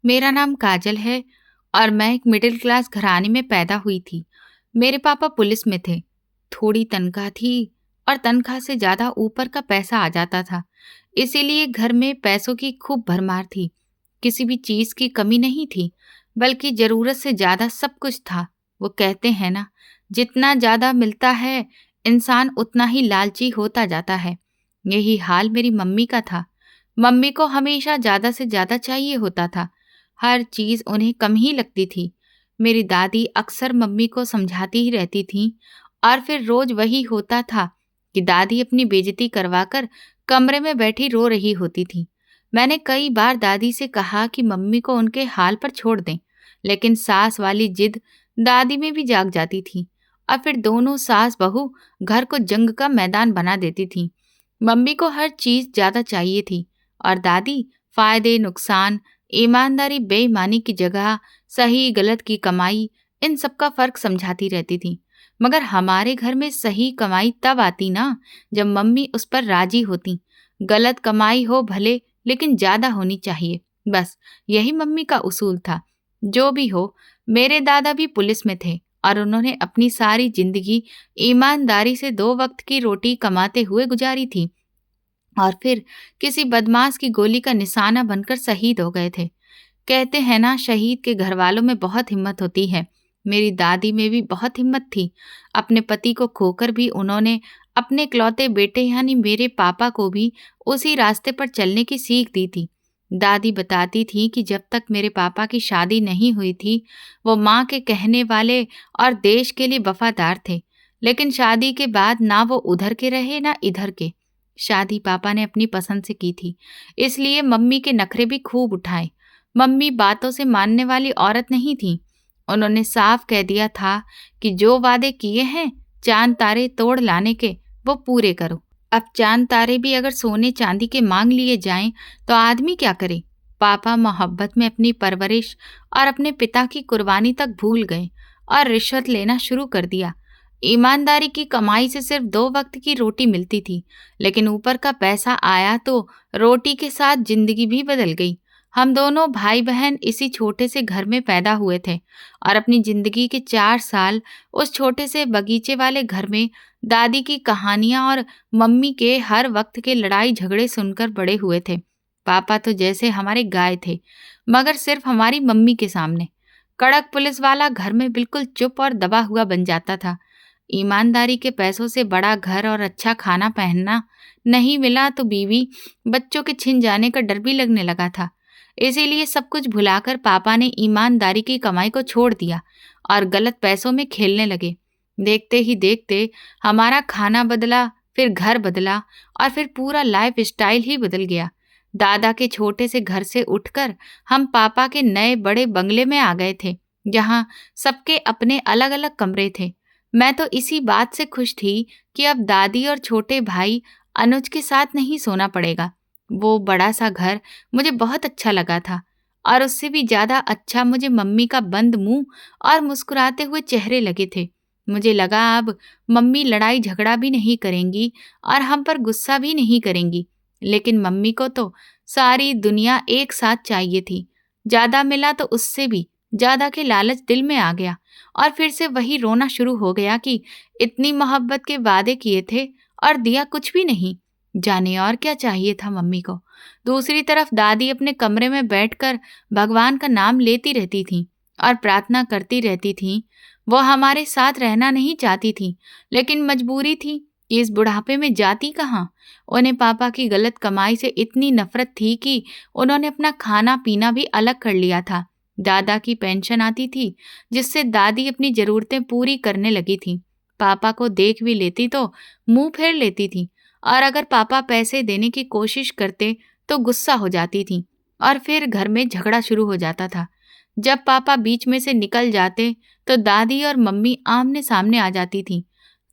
मेरा नाम काजल है और मैं एक मिडिल क्लास घराने में पैदा हुई थी। मेरे पापा पुलिस में थे। थोड़ी तनख्वाह थी और तनख्वाह से ज़्यादा ऊपर का पैसा आ जाता था। इसीलिए घर में पैसों की खूब भरमार थी। किसी भी चीज़ की कमी नहीं थी, बल्कि ज़रूरत से ज़्यादा सब कुछ था। वो कहते हैं ना, जितना ज़्यादा मिलता है, इंसान उतना ही लालची होता जाता है। यही हाल मेरी मम्मी का था। मम्मी को हमेशा ज़्यादा से ज़्यादा चाहिए होता था। हर चीज़ उन्हें कम ही लगती थी। मेरी दादी अक्सर मम्मी को समझाती ही रहती थीं और फिर रोज़ वही होता था कि दादी अपनी बेइज्जती करवाकर कमरे में बैठी रो रही होती थी। मैंने कई बार दादी से कहा कि मम्मी को उनके हाल पर छोड़ दें, लेकिन सास वाली जिद दादी में भी जाग जाती थी और फिर दोनों सास बहू घर को जंग का मैदान बना देती थीं। मम्मी को हर चीज़ ज़्यादा चाहिए थी और दादी फायदे नुकसान, ईमानदारी बेईमानी की जगह सही गलत की कमाई, इन सब का फर्क समझाती रहती थी। मगर हमारे घर में सही कमाई तब आती ना, जब मम्मी उस पर राजी होती। गलत कमाई हो भले, लेकिन ज़्यादा होनी चाहिए। बस यही मम्मी का उसूल था। जो भी हो, मेरे दादा भी पुलिस में थे और उन्होंने अपनी सारी जिंदगी ईमानदारी से 2 वक्त की रोटी कमाते हुए गुजारी थी और फिर किसी बदमाश की गोली का निशाना बनकर शहीद हो गए थे। कहते हैं ना, शहीद के घर वालों में बहुत हिम्मत होती है। मेरी दादी में भी बहुत हिम्मत थी। अपने पति को खोकर भी उन्होंने अपने इकलौते बेटे यानी मेरे पापा को भी उसी रास्ते पर चलने की सीख दी थी। दादी बताती थी कि जब तक मेरे पापा की शादी नहीं हुई थी, वो माँ के कहने वाले और देश के लिए वफादार थे। लेकिन शादी के बाद ना वो उधर के रहे ना इधर के। शादी पापा ने अपनी पसंद से की थी, इसलिए मम्मी के नखरे भी खूब उठाए। मम्मी बातों से मानने वाली औरत नहीं थी। उन्होंने साफ कह दिया था कि जो वादे किए हैं चांद तारे तोड़ लाने के, वो पूरे करो। अब चांद तारे भी अगर सोने चांदी के मांग लिए जाएं तो आदमी क्या करे। पापा मोहब्बत में अपनी परवरिश और अपने पिता की कुर्बानी तक भूल गए और रिश्वत लेना शुरू कर दिया। ईमानदारी की कमाई से सिर्फ 2 वक्त की रोटी मिलती थी, लेकिन ऊपर का पैसा आया तो रोटी के साथ जिंदगी भी बदल गई। हम दोनों भाई बहन इसी छोटे से घर में पैदा हुए थे और अपनी जिंदगी के 4 साल उस छोटे से बगीचे वाले घर में दादी की कहानियां और मम्मी के हर वक्त के लड़ाई झगड़े सुनकर बड़े हुए थे। पापा तो जैसे हमारे गाय थे, मगर सिर्फ हमारी मम्मी के सामने। कड़क पुलिस वाला घर में बिल्कुल चुप और दबा हुआ बन जाता था। ईमानदारी के पैसों से बड़ा घर और अच्छा खाना पहनना नहीं मिला तो बीवी बच्चों के छिन जाने का डर भी लगने लगा था। इसीलिए सब कुछ भुलाकर पापा ने ईमानदारी की कमाई को छोड़ दिया और गलत पैसों में खेलने लगे। देखते ही देखते हमारा खाना बदला, फिर घर बदला और फिर पूरा लाइफ स्टाइल ही बदल गया। दादा के छोटे से घर से उठकर हम पापा के नए बड़े बंगले में आ गए थे, जहाँ सबके अपने अलग अलग कमरे थे। मैं तो इसी बात से खुश थी कि अब दादी और छोटे भाई अनुज के साथ नहीं सोना पड़ेगा। वो बड़ा सा घर मुझे बहुत अच्छा लगा था और उससे भी ज़्यादा अच्छा मुझे मम्मी का बंद मुंह और मुस्कुराते हुए चेहरे लगे थे। मुझे लगा अब मम्मी लड़ाई झगड़ा भी नहीं करेंगी और हम पर गुस्सा भी नहीं करेंगी। लेकिन मम्मी को तो सारी दुनिया एक साथ चाहिए थी। ज़्यादा मिला तो उससे भी ज़्यादा के लालच दिल में आ गया और फिर से वही रोना शुरू हो गया कि इतनी मोहब्बत के वादे किए थे और दिया कुछ भी नहीं। जाने और क्या चाहिए था मम्मी को। दूसरी तरफ दादी अपने कमरे में बैठकर भगवान का नाम लेती रहती थीं और प्रार्थना करती रहती थीं। वो हमारे साथ रहना नहीं चाहती थी, लेकिन मजबूरी थी कि इस बुढ़ापे में जाती कहाँ। उन्हें पापा की गलत कमाई से इतनी नफरत थी कि उन्होंने अपना खाना पीना भी अलग कर लिया था। दादा की पेंशन आती थी, जिससे दादी अपनी जरूरतें पूरी करने लगी थी। पापा को देख भी लेती तो मुंह फेर लेती थी और अगर पापा पैसे देने की कोशिश करते तो गुस्सा हो जाती थी और फिर घर में झगड़ा शुरू हो जाता था। जब पापा बीच में से निकल जाते तो दादी और मम्मी आमने सामने आ जाती थी।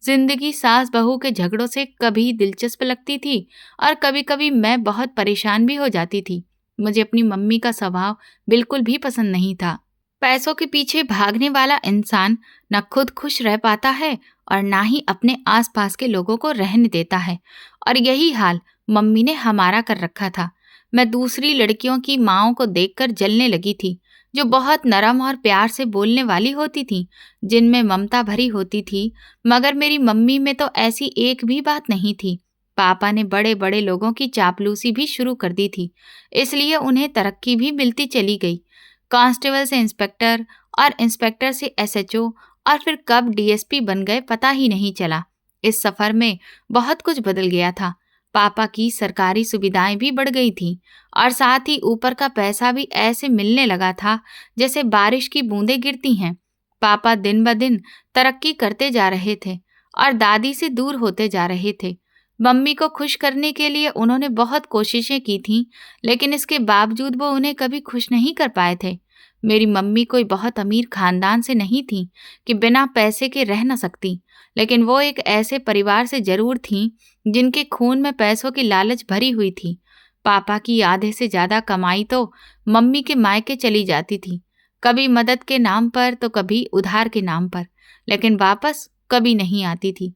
जिंदगी सास बहू के झगड़ों से कभी दिलचस्प लगती थी और कभी कभी मैं बहुत परेशान भी हो जाती थी। मुझे अपनी मम्मी का स्वभाव बिल्कुल भी पसंद नहीं था। पैसों के पीछे भागने वाला इंसान न खुद खुश रह पाता है और ना ही अपने आसपास के लोगों को रहने देता है, और यही हाल मम्मी ने हमारा कर रखा था। मैं दूसरी लड़कियों की माँओं को देखकर जलने लगी थी, जो बहुत नरम और प्यार से बोलने वाली होती थीं, जिनमें ममता भरी होती थी, मगर मेरी मम्मी में तो ऐसी एक भी बात नहीं थी। पापा ने बड़े-बड़े लोगों की चापलूसी भी शुरू कर दी थी, इसलिए उन्हें तरक्की भी मिलती चली गई। कांस्टेबल से इंस्पेक्टर और इंस्पेक्टर से एसएचओ और फिर कब डीएसपी बन गए पता ही नहीं चला। इस सफर में बहुत कुछ बदल गया था। पापा की सरकारी सुविधाएं भी बढ़ गई थीं और साथ ही ऊपर का पैसा भी ऐसे मिलने लगा था जैसे बारिश की बूंदें गिरती हैं। पापा दिन ब दिन तरक्की करते जा रहे थे और दादी से दूर होते जा रहे थे। मम्मी को खुश करने के लिए उन्होंने बहुत कोशिशें की थीं, लेकिन इसके बावजूद वो उन्हें कभी खुश नहीं कर पाए थे। मेरी मम्मी कोई बहुत अमीर खानदान से नहीं थी कि बिना पैसे के रह न सकती, लेकिन वो एक ऐसे परिवार से जरूर थीं जिनके खून में पैसों की लालच भरी हुई थी। पापा की आधे से ज्यादा कमाई तो मम्मी के मायके चली जाती थी, कभी मदद के नाम पर तो कभी उधार के नाम पर, लेकिन वापस कभी नहीं आती थी।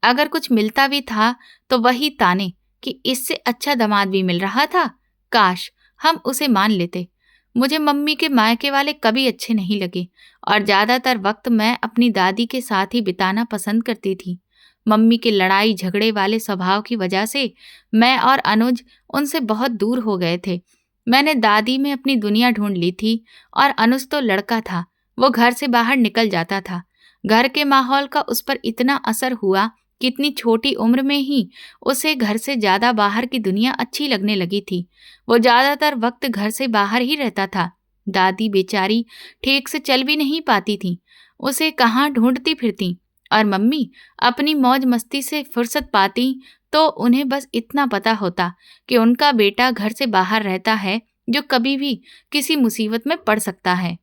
अगर कुछ मिलता भी था तो वही ताने कि इससे अच्छा दामाद भी मिल रहा था, काश हम उसे मान लेते। मुझे मम्मी के मायके वाले कभी अच्छे नहीं लगे और ज्यादातर वक्त मैं अपनी दादी के साथ ही बिताना पसंद करती थी। मम्मी के लड़ाई झगड़े वाले स्वभाव की वजह से मैं और अनुज उनसे बहुत दूर हो गए थे। मैंने दादी में अपनी दुनिया ढूंढ ली थी और अनुज तो लड़का था, वो घर से बाहर निकल जाता था। घर के माहौल का उस पर इतना असर हुआ कि इतनी छोटी उम्र में ही उसे घर से ज्यादा बाहर की दुनिया अच्छी लगने लगी थी। वो ज्यादातर वक्त घर से बाहर ही रहता था। दादी बेचारी ठीक से चल भी नहीं पाती थी, उसे कहाँ ढूंढती फिरती, और मम्मी अपनी मौज मस्ती से फुर्सत पाती तो उन्हें बस इतना पता होता कि उनका बेटा घर से बाहर रहता है, जो कभी भी किसी मुसीबत में पड़ सकता है।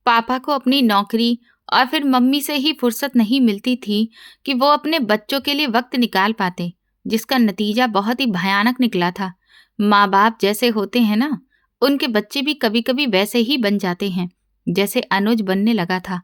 पापा को अपनी नौकरी और फिर मम्मी से ही फुर्सत नहीं मिलती थी कि वो अपने बच्चों के लिए वक्त निकाल पाते, जिसका नतीजा बहुत ही भयानक निकला था। माँ बाप जैसे होते हैं ना, उनके बच्चे भी कभी कभी वैसे ही बन जाते हैं, जैसे अनुज बनने लगा था।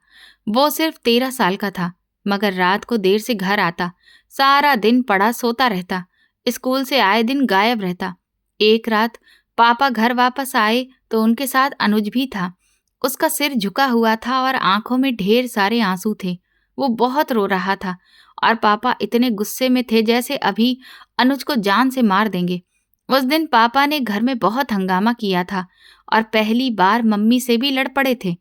वो सिर्फ 13 साल का था, मगर रात को देर से घर आता, सारा दिन पड़ा सोता रहता, स्कूल से आए दिन गायब रहता। एक रात पापा घर वापस आए तो उनके साथ अनुज भी था। उसका सिर झुका हुआ था और आंखों में ढेर सारे आंसू थे। वो बहुत रो रहा था और पापा इतने गुस्से में थे जैसे अभी अनुज को जान से मार देंगे। उस दिन पापा ने घर में बहुत हंगामा किया था और पहली बार मम्मी से भी लड़ पड़े थे।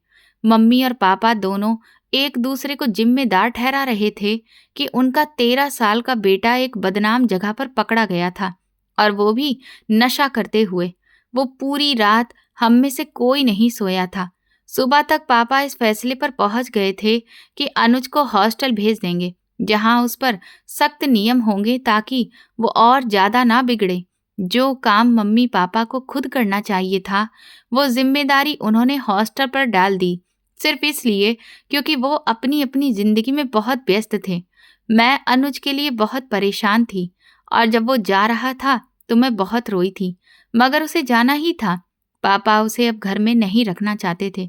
मम्मी और पापा दोनों एक दूसरे को जिम्मेदार ठहरा रहे थे कि उनका 13 साल का बेटा एक बदनाम जगह पर पकड़ा गया था, और वो भी नशा करते हुए। वो पूरी रात हम में से कोई नहीं सोया था। सुबह तक पापा इस फैसले पर पहुंच गए थे कि अनुज को हॉस्टल भेज देंगे, जहां उस पर सख्त नियम होंगे ताकि वो और ज्यादा ना बिगड़े। जो काम मम्मी पापा को खुद करना चाहिए था, वो जिम्मेदारी उन्होंने हॉस्टल पर डाल दी, सिर्फ इसलिए क्योंकि वो अपनी अपनी जिंदगी में बहुत व्यस्त थे। मैं अनुज के लिए बहुत परेशान थी और जब वो जा रहा था तो मैं बहुत रोई थी, मगर उसे जाना ही था। पापा उसे अब घर में नहीं रखना चाहते थे।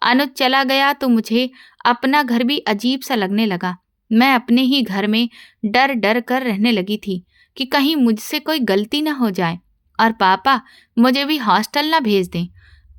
अनुज चला गया तो मुझे अपना घर भी अजीब सा लगने लगा। मैं अपने ही घर में डर डर कर रहने लगी थी कि कहीं मुझसे कोई गलती ना हो जाए और पापा मुझे भी हॉस्टल ना भेज दें।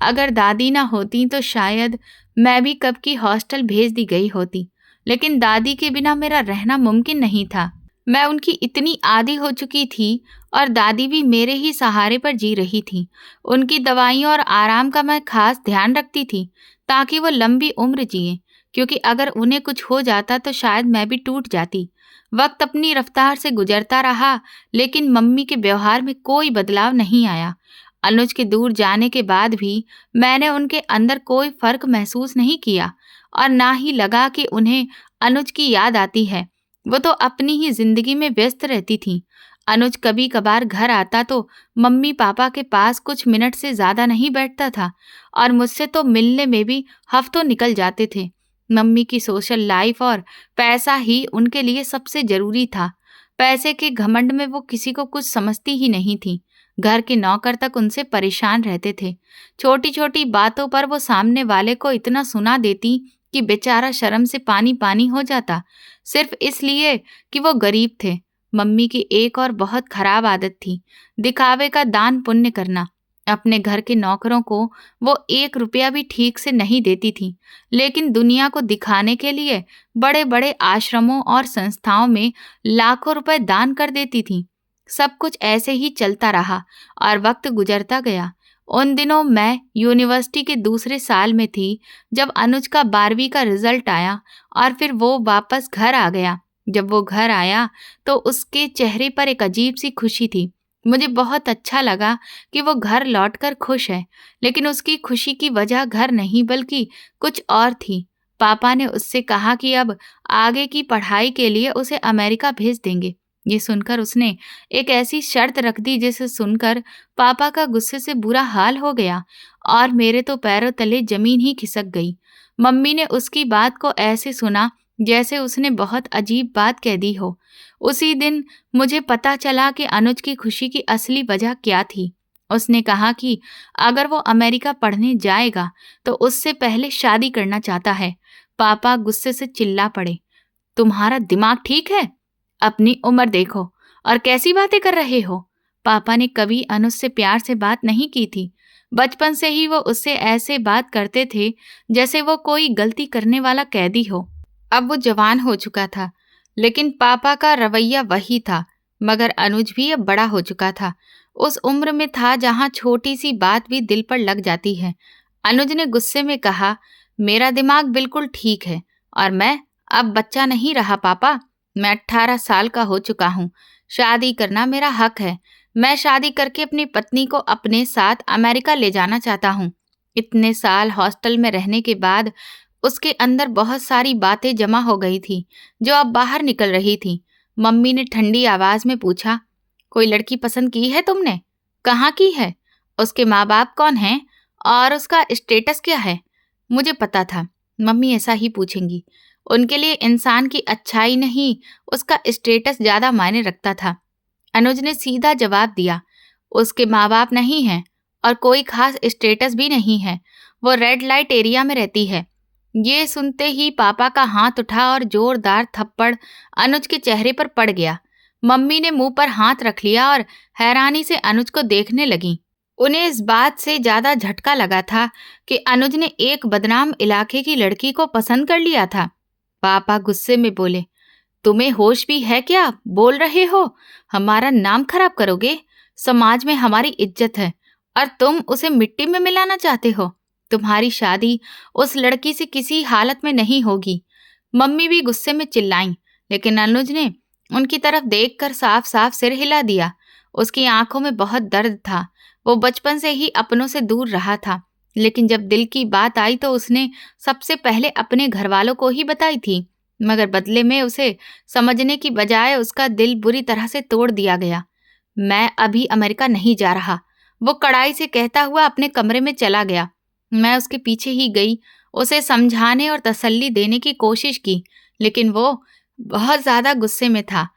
अगर दादी ना होती तो शायद मैं भी कब की हॉस्टल भेज दी गई होती, लेकिन दादी के बिना मेरा रहना मुमकिन नहीं था। मैं उनकी इतनी आदी हो चुकी थी और दादी भी मेरे ही सहारे पर जी रही थी। उनकी दवाइयों और आराम का मैं खास ध्यान रखती थी ताकि वो लंबी उम्र जिए, क्योंकि अगर उन्हें कुछ हो जाता तो शायद मैं भी टूट जाती। वक्त अपनी रफ्तार से गुजरता रहा, लेकिन मम्मी के व्यवहार में कोई बदलाव नहीं आया। अनुज के दूर जाने के बाद भी मैंने उनके अंदर कोई फर्क महसूस नहीं किया और ना ही लगा कि उन्हें अनुज की याद आती है। वो तो अपनी ही जिंदगी में व्यस्त रहती थी। अनुज कभी कभार घर आता तो मम्मी पापा के पास कुछ मिनट से ज्यादा नहीं बैठता था और मुझसे तो मिलने में भी हफ्तों निकल जाते थे। मम्मी की सोशल लाइफ और पैसा ही उनके लिए सबसे जरूरी था। पैसे के घमंड में वो किसी को कुछ समझती ही नहीं थी। घर के नौकर तक उनसे परेशान रहते थे। छोटी छोटी बातों पर वो सामने वाले को इतना सुना देती कि बेचारा शर्म से पानी पानी हो जाता, सिर्फ इसलिए कि वो गरीब थे। मम्मी की एक और बहुत खराब आदत थी, दिखावे का दान पुण्य करना। अपने घर के नौकरों को वो 1 रुपया भी ठीक से नहीं देती थी, लेकिन दुनिया को दिखाने के लिए बड़े बड़े आश्रमों और संस्थाओं में लाखों रुपए दान कर देती थी। सब कुछ ऐसे ही चलता रहा और वक्त गुजरता गया। उन दिनों मैं यूनिवर्सिटी के दूसरे साल में थी जब अनुज का 12वीं का रिजल्ट आया और फिर वो वापस घर आ गया। जब वो घर आया तो उसके चेहरे पर एक अजीब सी खुशी थी। मुझे बहुत अच्छा लगा कि वो घर लौटकर खुश है, लेकिन उसकी खुशी की वजह घर नहीं बल्कि कुछ और थी। पापा ने उससे कहा कि अब आगे की पढ़ाई के लिए उसे अमेरिका भेज देंगे। ये सुनकर उसने एक ऐसी शर्त रख दी जिसे सुनकर पापा का गुस्से से बुरा हाल हो गया और मेरे तो पैरों तले जमीन ही खिसक गई। मम्मी ने उसकी बात को ऐसे सुना जैसे उसने बहुत अजीब बात कह दी हो। उसी दिन मुझे पता चला कि अनुज की खुशी की असली वजह क्या थी। उसने कहा कि अगर वो अमेरिका पढ़ने जाएगा तो उससे पहले शादी करना चाहता है। पापा गुस्से से चिल्ला पड़े, तुम्हारा दिमाग ठीक है? अपनी उम्र देखो और कैसी बातें कर रहे हो। पापा ने कभी अनुज से प्यार से बात नहीं की थी। बचपन से ही वो उससे ऐसे बात करते थे जैसे वो कोई गलती करने वाला कैदी हो। अब वो जवान हो चुका था, लेकिन पापा का रवैया वही था। मगर अनुज भी अब बड़ा हो चुका था, उस उम्र में था जहां छोटी सी बात भी दिल पर लग जाती है। अनुज ने गुस्से में कहा, मेरा दिमाग बिल्कुल ठीक है और मैं अब बच्चा नहीं रहा पापा। मैं 18 साल का हो चुका हूँ। शादी करना मेरा हक है। मैं शादी करके अपनी पत्नी को अपने साथ अमेरिका ले जाना चाहता हूँ। इतने साल हॉस्टल में रहने के बाद उसके अंदर बहुत सारी बातें जमा हो गई थी जो अब बाहर निकल रही थी। मम्मी ने ठंडी आवाज में पूछा, कोई लड़की पसंद की है तुमने? कहाँ की है? उसके माँ बाप कौन हैं और उसका स्टेटस क्या है? मुझे पता था मम्मी ऐसा ही पूछेंगी। उनके लिए इंसान की अच्छाई नहीं, उसका स्टेटस ज्यादा मायने रखता था। अनुज ने सीधा जवाब दिया, उसके माँ बाप नहीं हैं और कोई खास स्टेटस भी नहीं है। वो रेड लाइट एरिया में रहती है। ये सुनते ही पापा का हाथ उठा और जोरदार थप्पड़ अनुज के चेहरे पर पड़ गया। मम्मी ने मुंह पर हाथ रख लिया और हैरानी से अनुज को देखने लगी। उन्हें इस बात से ज्यादा झटका लगा था कि अनुज ने एक बदनाम इलाके की लड़की को पसंद कर लिया था। पापा गुस्से में बोले, तुम्हें होश भी है क्या? बोल रहे हो? हमारा नाम खराब करोगे। समाज में हमारी इज्जत है और तुम उसे मिट्टी में मिलाना चाहते हो। तुम्हारी शादी उस लड़की से किसी हालत में नहीं होगी। मम्मी भी गुस्से में चिल्लाईं, लेकिन अनुज ने उनकी तरफ देखकर साफ साफ सिर हिला दिया। उसकी आंखों में बहुत दर्द था। वो बचपन से ही अपनों से दूर रहा था, लेकिन जब दिल की बात आई तो उसने सबसे पहले अपने घर वालों को ही बताई थी। मगर बदले में उसे समझने की बजाय उसका दिल बुरी तरह से तोड़ दिया गया। मैं अभी अमेरिका नहीं जा रहा, वो कड़ाई से कहता हुआ अपने कमरे में चला गया। मैं उसके पीछे ही गई, उसे समझाने और तसल्ली देने की कोशिश की, लेकिन वो बहुत ज्यादा गुस्से में था।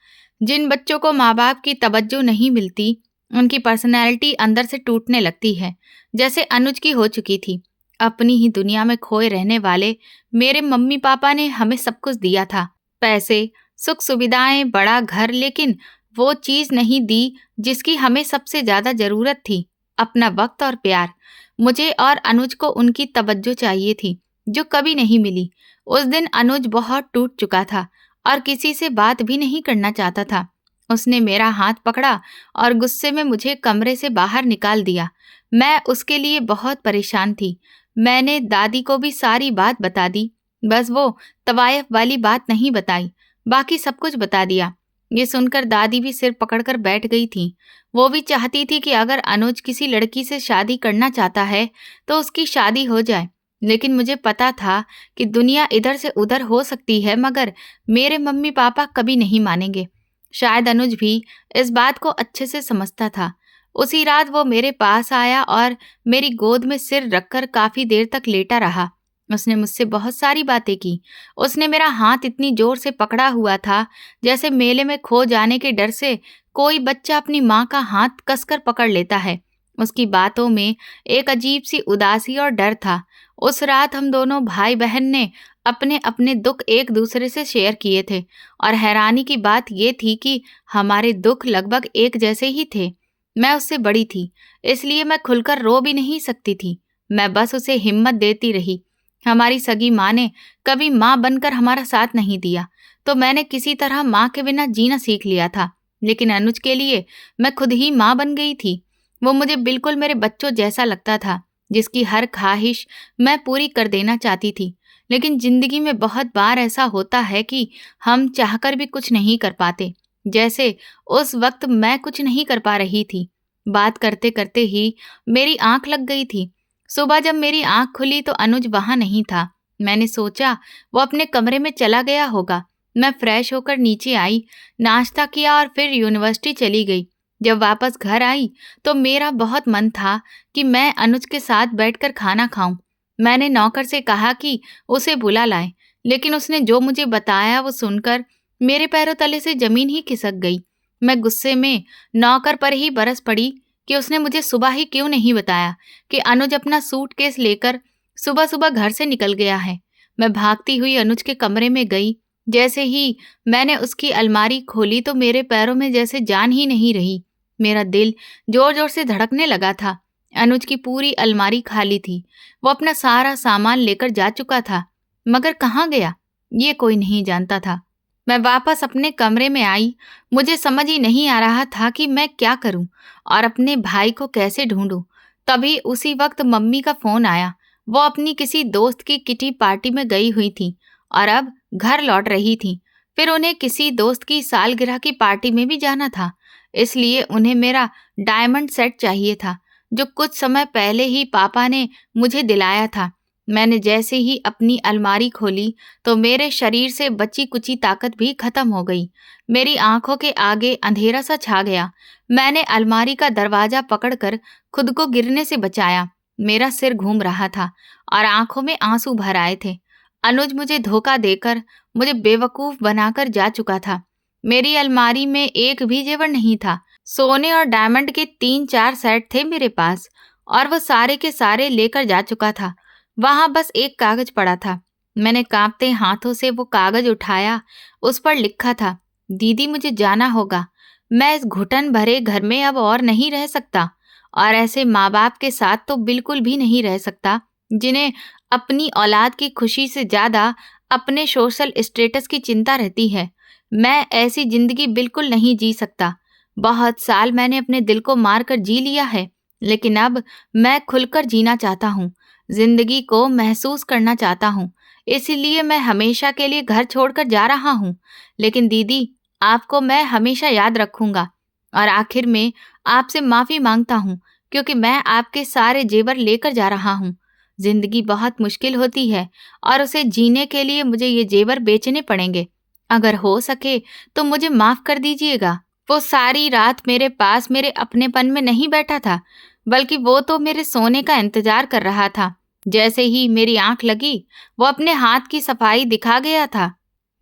जिन बच्चों को माँ बाप की तवज्जो नहीं मिलती, उनकी पर्सनैलिटी अंदर से टूटने लगती है, जैसे अनुज की हो चुकी थी। अपनी ही दुनिया में खोए रहने वाले मेरे मम्मी पापा ने हमें सब कुछ दिया था, पैसे, सुख सुविधाएं, बड़ा घर, लेकिन वो चीज नहीं दी जिसकी हमें सबसे ज्यादा जरूरत थी, अपना वक्त और प्यार। मुझे और अनुज को उनकी तवज्जो चाहिए थी, जो कभी नहीं मिली। उस दिन अनुज बहुत टूट चुका था और किसी से बात भी नहीं करना चाहता था। उसने मेरा हाथ पकड़ा और गुस्से में मुझे कमरे से बाहर निकाल दिया। मैं उसके लिए बहुत परेशान थी। मैंने दादी को भी सारी बात बता दी, बस वो तवायफ वाली बात नहीं बताई, बाकी सब कुछ बता दिया। ये सुनकर दादी भी सिर पकड़कर बैठ गई थी। वो भी चाहती थी कि अगर अनुज किसी लड़की से शादी करना चाहता है तो उसकी शादी हो जाए, लेकिन मुझे पता था कि दुनिया इधर से उधर हो सकती है, मगर मेरे मम्मी पापा कभी नहीं मानेंगे। शायद अनुज भी इस बात को अच्छे से समझता था। उसी रात वो मेरे पास आया और मेरी गोद में सिर रखकर काफी देर तक लेटा रहा। उसने मुझसे बहुत सारी बातें की। उसने मेरा हाथ इतनी जोर से पकड़ा हुआ था जैसे मेले में खो जाने के डर से कोई बच्चा अपनी माँ का हाथ कसकर पकड़ लेता है। उसकी बातों में एक अजीब सी उदासी और डर था। उस रात हम दोनों भाई बहन ने अपने अपने दुख एक दूसरे से शेयर किए थे और हैरानी की बात ये थी कि हमारे दुख लगभग एक जैसे ही थे। मैं उससे बड़ी थी, इसलिए मैं खुलकर रो भी नहीं सकती थी। मैं बस उसे हिम्मत देती रही। हमारी सगी माँ ने कभी माँ बनकर हमारा साथ नहीं दिया, तो मैंने किसी तरह माँ के बिना जीना सीख लिया था। लेकिन अनुज के लिए मैं खुद ही माँ बन गई थी। वो मुझे बिल्कुल मेरे बच्चों जैसा लगता था, जिसकी हर ख्वाहिश मैं पूरी कर देना चाहती थी। लेकिन जिंदगी में बहुत बार ऐसा होता है कि हम चाहकर भी कुछ नहीं कर पाते, जैसे उस वक्त मैं कुछ नहीं कर पा रही थी। बात करते करते ही मेरी आंख लग गई थी। सुबह जब मेरी आंख खुली तो अनुज वहां नहीं था। मैंने सोचा वो अपने कमरे में चला गया होगा। मैं फ्रेश होकर नीचे आई, नाश्ता किया और फिर यूनिवर्सिटी चली गई। जब वापस घर आई तो मेरा बहुत मन था कि मैं अनुज के साथ बैठकर खाना खाऊं। मैंने नौकर से कहा कि उसे बुला लाए, लेकिन उसने जो मुझे बताया वो सुनकर मेरे पैरों तले से जमीन ही खिसक गई। मैं गुस्से में नौकर पर ही बरस पड़ी कि उसने मुझे सुबह ही क्यों नहीं बताया कि अनुज अपना सूटकेस लेकर सुबह सुबह घर से निकल गया है। मैं भागती हुई अनुज के कमरे में गई। जैसे ही मैंने उसकी अलमारी खोली तो मेरे पैरों में जैसे जान ही नहीं रही। मेरा दिल जोर जोर से धड़कने लगा था। अनुज की पूरी अलमारी खाली थी। वो अपना सारा सामान लेकर जा चुका था, मगर कहाँ गया ये कोई नहीं जानता था। मैं वापस अपने कमरे में आई। मुझे समझ ही नहीं आ रहा था कि मैं क्या करूं और अपने भाई को कैसे ढूंढूं। तभी उसी वक्त मम्मी का फोन आया। वो अपनी किसी दोस्त की किटी पार्टी में गई हुई थी और अब घर लौट रही थी। फिर उन्हें किसी दोस्त की सालगिरह की पार्टी में भी जाना था, इसलिए उन्हें मेरा डायमंड सेट चाहिए था, जो कुछ समय पहले ही पापा ने मुझे दिलाया था। मैंने जैसे ही अपनी अलमारी खोली तो मेरे शरीर से बची कुची ताकत भी खत्म हो गई। मेरी आंखों के आगे अंधेरा सा छा गया। मैंने अलमारी का दरवाजा पकड़कर खुद को गिरने से बचाया। मेरा सिर घूम रहा था और आंखों में आंसू भर आए थे। अनुज मुझे धोखा देकर, मुझे बेवकूफ बनाकर जा चुका था। मेरी अलमारी में एक भी जेवर नहीं था। सोने और डायमंड के 3-4 सेट थे मेरे पास, और वो सारे के सारे लेकर जा चुका था। वहां बस एक कागज पड़ा था। मैंने कांपते हाथों से वो कागज उठाया। उस पर लिखा था, दीदी मुझे जाना होगा। मैं इस घुटन भरे घर में अब और नहीं रह सकता, और ऐसे माँ बाप के साथ तो बिल्कुल भी नहीं रह सकता, जिन्हें अपनी औलाद की खुशी से ज्यादा अपने सोशल स्टेटस की चिंता रहती है। मैं ऐसी जिंदगी बिल्कुल नहीं जी सकता। बहुत साल मैंने अपने दिल को मार कर जी लिया है, लेकिन अब मैं खुलकर जीना चाहता हूँ, जिंदगी को महसूस करना चाहता हूँ। इसीलिए मैं हमेशा के लिए घर छोड़कर जा रहा हूँ। लेकिन दीदी, आपको मैं हमेशा याद रखूंगा, और आखिर में आपसे माफी मांगता हूँ, क्योंकि मैं आपके सारे जेवर लेकर जा रहा हूँ। जिंदगी बहुत मुश्किल होती है और उसे जीने के लिए मुझे ये जेवर बेचने पड़ेंगे। अगर हो सके तो मुझे माफ कर दीजिएगा। वो सारी रात मेरे पास मेरे अपनेपन में नहीं बैठा था, बल्कि वो तो मेरे सोने का इंतजार कर रहा था। जैसे ही मेरी आंख लगी, वो अपने हाथ की सफाई दिखा गया था।